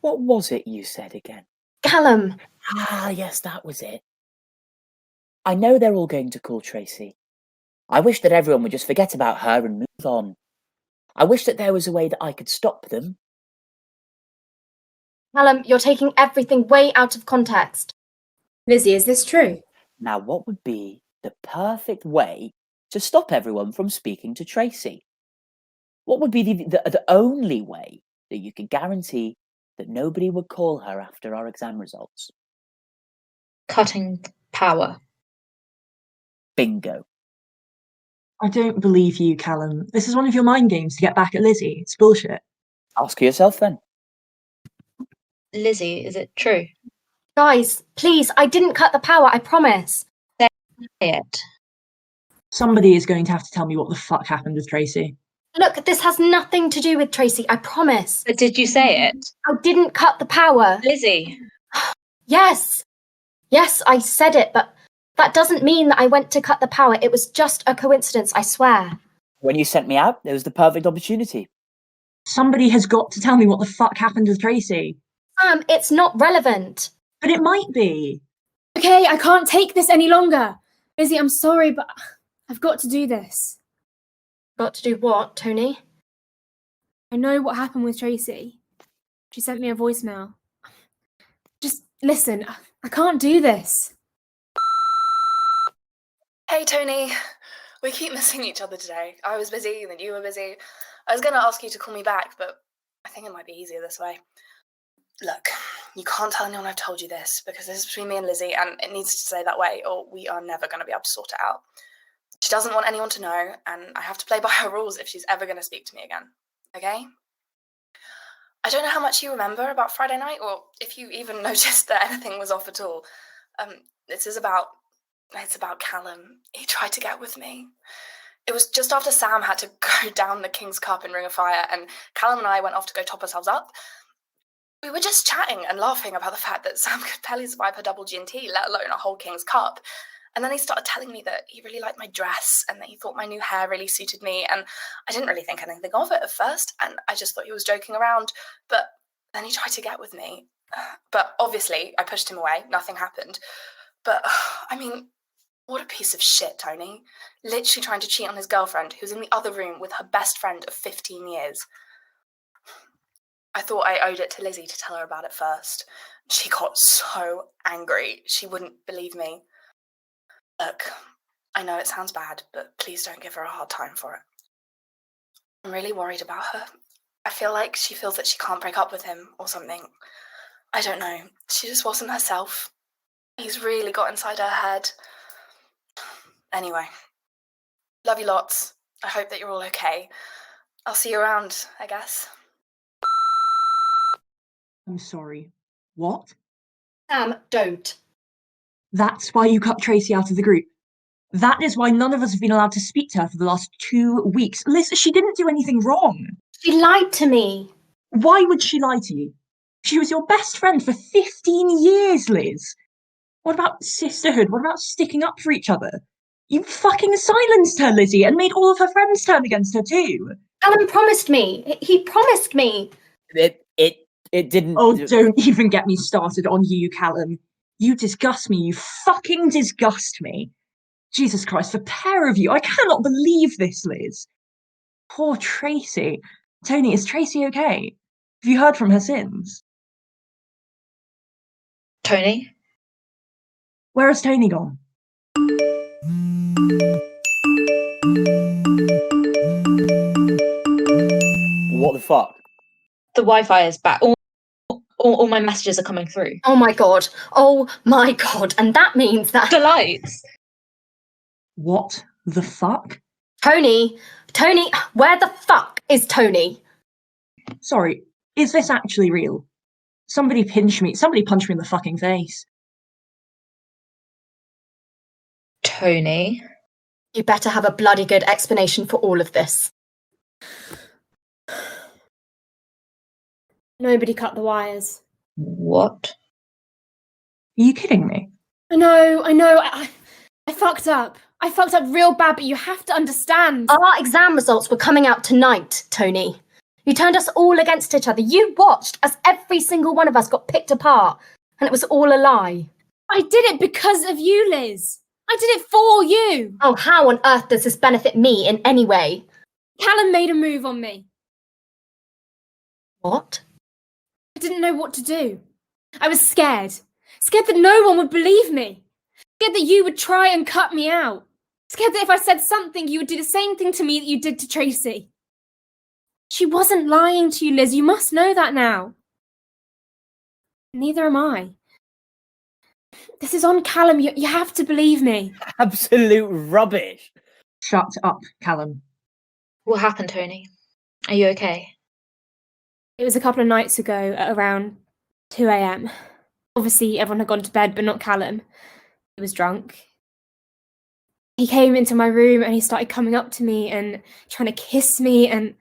What was it you said again? Callum. Ah, yes, that was it. I know they're all going to call Tracy. I wish that everyone would just forget about her and move on. I wish that there was a way that I could stop them. Callum, you're taking everything way out of context. Lizzie, is this true? Now, what would be the perfect way to stop everyone from speaking to Tracy? What would be the only way that you could guarantee that nobody would call her after our exam results? Cutting power. Bingo. I don't believe you, Callum. This is one of your mind games to get back at Lizzie. It's bullshit. Ask yourself then. Lizzie, is it true? Guys, please, I didn't cut the power, I promise. Say it. Somebody is going to have to tell me what the fuck happened with Tracy. Look, this has nothing to do with Tracy, I promise. But did you say it? I didn't cut the power. Lizzie. Yes. Yes, I said it, but That doesn't mean that I went to cut the power. It was just a coincidence, I swear. When you sent me out, it was the perfect opportunity. Somebody has got to tell me what the fuck happened with Tracy. Sam, it's not relevant. But it might be. Okay, I can't take this any longer. Lizzie, I'm sorry, but I've got to do this. Got to do what, Tony? I know what happened with Tracy. She sent me a voicemail. Just listen, I can't do this. Hey, Tony. We keep missing each other today. I was busy, and then you were busy. I was going to ask you to call me back, but I think it might be easier this way. Look, you can't tell anyone I've told you this, because this is between me and Lizzie, and it needs to stay that way, or we are never going to be able to sort it out. She doesn't want anyone to know, and I have to play by her rules if she's ever going to speak to me again. Okay? I don't know how much you remember about Friday night, or if you even noticed that anything was off at all. It's about Callum. He tried to get with me. It was just after Sam had to go down the King's Cup in Ring of Fire, and Callum and I went off to go top ourselves up. We were just chatting and laughing about the fact that Sam could barely survive her double G&T, let alone a whole King's Cup. And then he started telling me that he really liked my dress and that he thought my new hair really suited me, and I didn't really think anything of it at first, and I just thought he was joking around. But then he tried to get with me. But obviously, I pushed him away. Nothing happened. But, I mean, what a piece of shit, Tony. Literally trying to cheat on his girlfriend, who's in the other room with her best friend of 15 years. I thought I owed it to Lizzie to tell her about it first. She got so angry. She wouldn't believe me. Look, I know it sounds bad, but please don't give her a hard time for it. I'm really worried about her. I feel like she feels that she can't break up with him or something. I don't know. She just wasn't herself. He's really got inside her head. Anyway, love you lots. I hope that you're all okay. I'll see you around, I guess. I'm sorry. What? Sam, don't. That's why you cut Tracy out of the group. That is why none of us have been allowed to speak to her for the last 2 weeks. Liz, she didn't do anything wrong. She lied to me. Why would she lie to you? She was your best friend for 15 years, Liz. What about sisterhood? What about sticking up for each other? You fucking silenced her, Lizzie, and made all of her friends turn against her too. Alan promised me. He promised me. It didn't. Oh, don't even get me started on you, Callum. You disgust me. You fucking disgust me. Jesus Christ, the pair of you. I cannot believe this, Liz. Poor Tracy. Tony, is Tracy okay? Have you heard from her since? Tony? Where has Tony gone? What the fuck? The Wi-Fi is back. All my messages are coming through. Oh my god. Oh my god. And that means that... The lights! What the fuck? Tony, where the fuck is Tony? Sorry, is this actually real? Somebody punch me in the fucking face. Tony? You better have a bloody good explanation for all of this. Nobody cut the wires. What? Are you kidding me? I know. I fucked up. I fucked up real bad, but you have to understand. Our exam results were coming out tonight, Tony. You turned us all against each other. You watched as every single one of us got picked apart, and it was all a lie. I did it because of you, Liz. I did it for you. Oh, how on earth does this benefit me in any way? Callum made a move on me. What? I didn't know what to do. I was scared. Scared that no one would believe me. Scared that you would try and cut me out. Scared that if I said something, you would do the same thing to me that you did to Tracy. She wasn't lying to you, Liz. You must know that now. Neither am I. This is on Callum. You have to believe me. Absolute rubbish. Shut up, Callum. What happened, Tony? Are you okay? It was a couple of nights ago at around 2 a.m. Obviously, everyone had gone to bed, but not Callum. He was drunk. He came into my room and he started coming up to me and trying to kiss me, and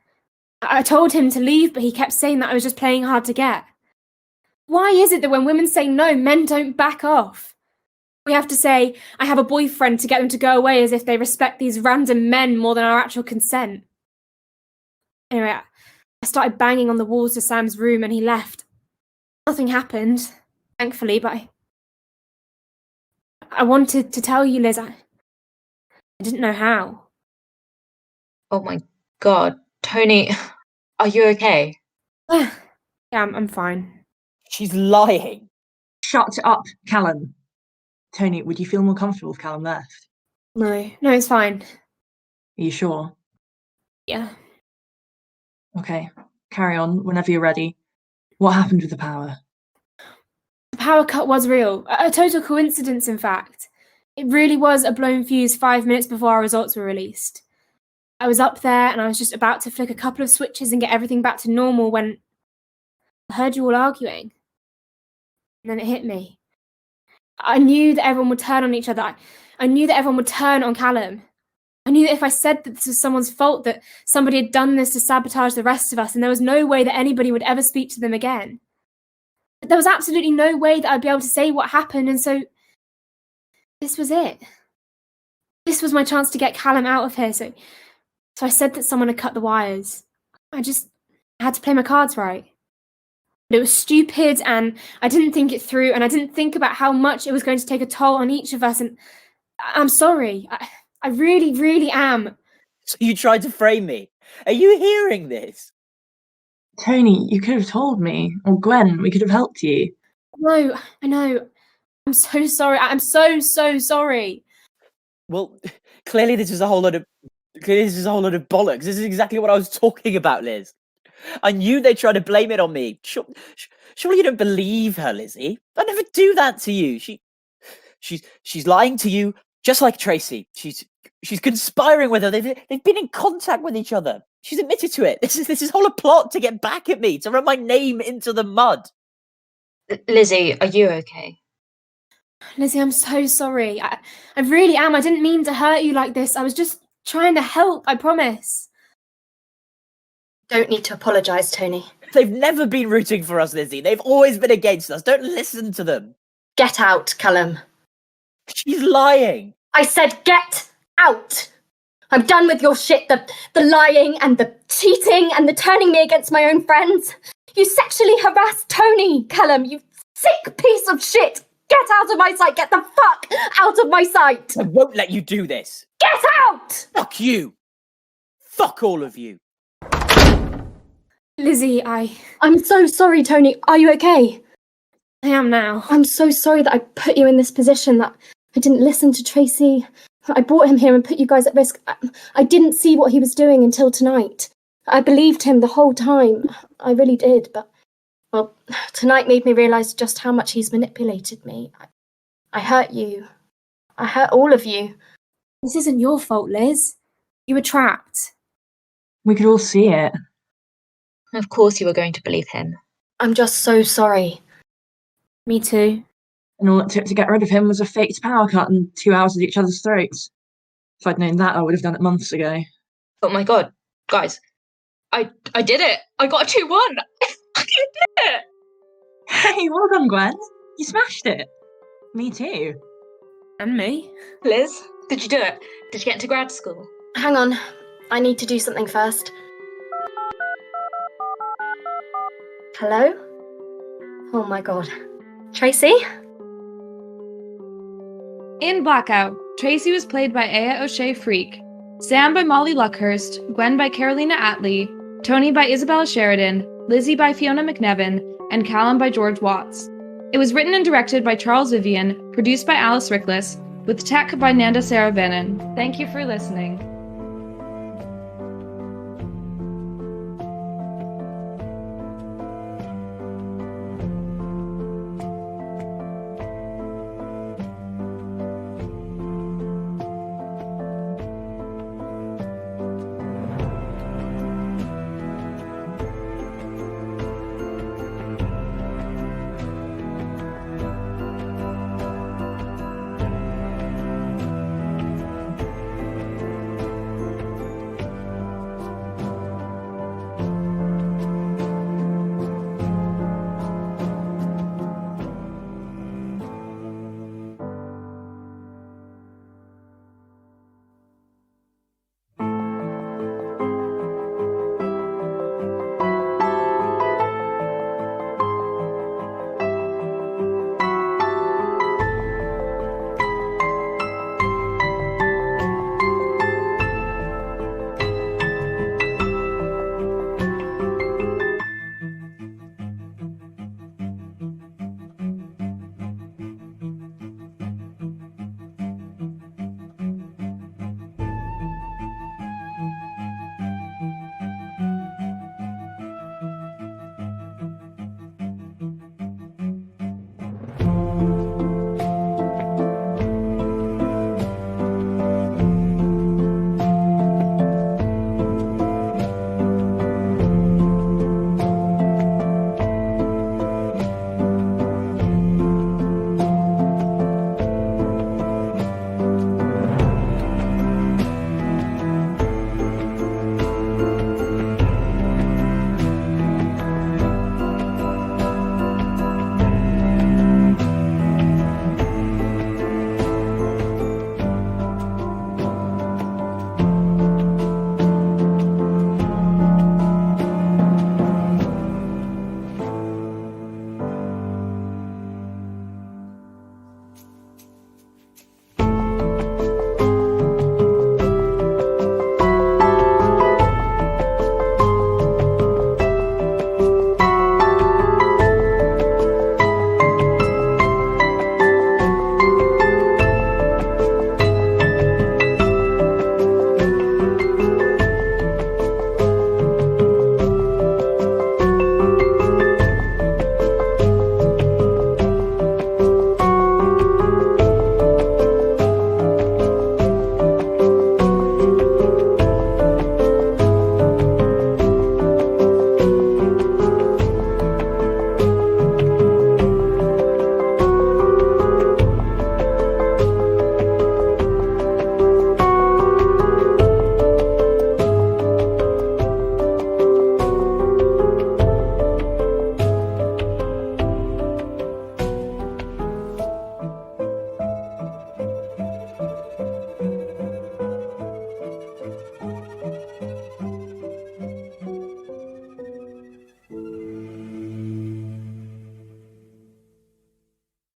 I told him to leave, but he kept saying that I was just playing hard to get. Why is it that when women say no, men don't back off? We have to say, I have a boyfriend to get them to go away as if they respect these random men more than our actual consent. Anyway, I started banging on the walls to Sam's room and he left. Nothing happened, thankfully, but I wanted to tell you, Liz. I didn't know how. Oh my god. Tony, are you okay? Yeah, I'm fine. She's lying. Shut up, Callum. Tony, would you feel more comfortable if Callum left? No, it's fine. Are you sure? Yeah. Okay, carry on whenever you're ready. What happened with the power? The power cut was real. A total coincidence, in fact. It really was a blown fuse 5 minutes before our results were released. I was up there and I was just about to flick a couple of switches and get everything back to normal when I heard you all arguing. And then it hit me. I knew that everyone would turn on each other. I knew that everyone would turn on Callum. I knew that if I said that this was someone's fault, that somebody had done this to sabotage the rest of us, and there was no way that anybody would ever speak to them again. But there was absolutely no way that I'd be able to say what happened, and so this was it. This was my chance to get Callum out of here, so I said that someone had cut the wires. I had to play my cards right. But it was stupid, and I didn't think it through, and I didn't think about how much it was going to take a toll on each of us, and I'm sorry. I really, really am. So you tried to frame me. Are you hearing this? Tony, you could have told me. Or Gwen, we could have helped you. No, I know. I'm so sorry. I'm so sorry. Well, clearly this is a whole lot of bollocks. This is exactly what I was talking about, Liz. I knew they'd try to blame it on me. Surely you don't believe her, Lizzie. I never do that to you. She's lying to you, just like Tracy. She's conspiring with her. They've been in contact with each other. She's admitted to it. This is all a plot to get back at me, to run my name into the mud. Lizzie, are you okay? Lizzie, I'm so sorry. I really am. I didn't mean to hurt you like this. I was just trying to help, I promise. Don't need to apologise, Tony. They've never been rooting for us, Lizzie. They've always been against us. Don't listen to them. Get out, Callum. She's lying. I said get out! I'm done with your shit, the lying and the cheating and the turning me against my own friends. You sexually harassed Tony, Callum, you sick piece of shit! Get out of my sight! Get the fuck out of my sight! I won't let you do this. Get out! Fuck you. Fuck all of you. Lizzie, I'm so sorry, Tony. Are you okay? I am now. I'm so sorry that I put you in this position, that I didn't listen to Tracy. I brought him here and put you guys at risk. I didn't see what he was doing until tonight. I believed him the whole time. I really did, but, well, tonight made me realise just how much he's manipulated me. I hurt you. I hurt all of you. This isn't your fault, Liz. You were trapped. We could all see it. Of course you were going to believe him. I'm just so sorry. Me too. And all it took to get rid of him was a faked power cut and 2 hours at each other's throats. If I'd known that, I would have done it months ago. Oh my god, guys. I did it! I got a 2-1! I fucking did it! Hey, well done, Gwen. You smashed it. Me too. And me. Liz, did you do it? Did you get into grad school? Hang on. I need to do something first. Hello? Oh my god. Tracy? In Blackout, Tracy was played by Aya O'Shea Freak, Sam by Molly Luckhurst, Gwen by Carolina Attlee, Tony by Isabella Sheridan, Lizzie by Fiona McNevin, and Callum by George Watts. It was written and directed by Charles Vivian, produced by Alice Rickless, with tech by Nanda Saravanan. Thank you for listening.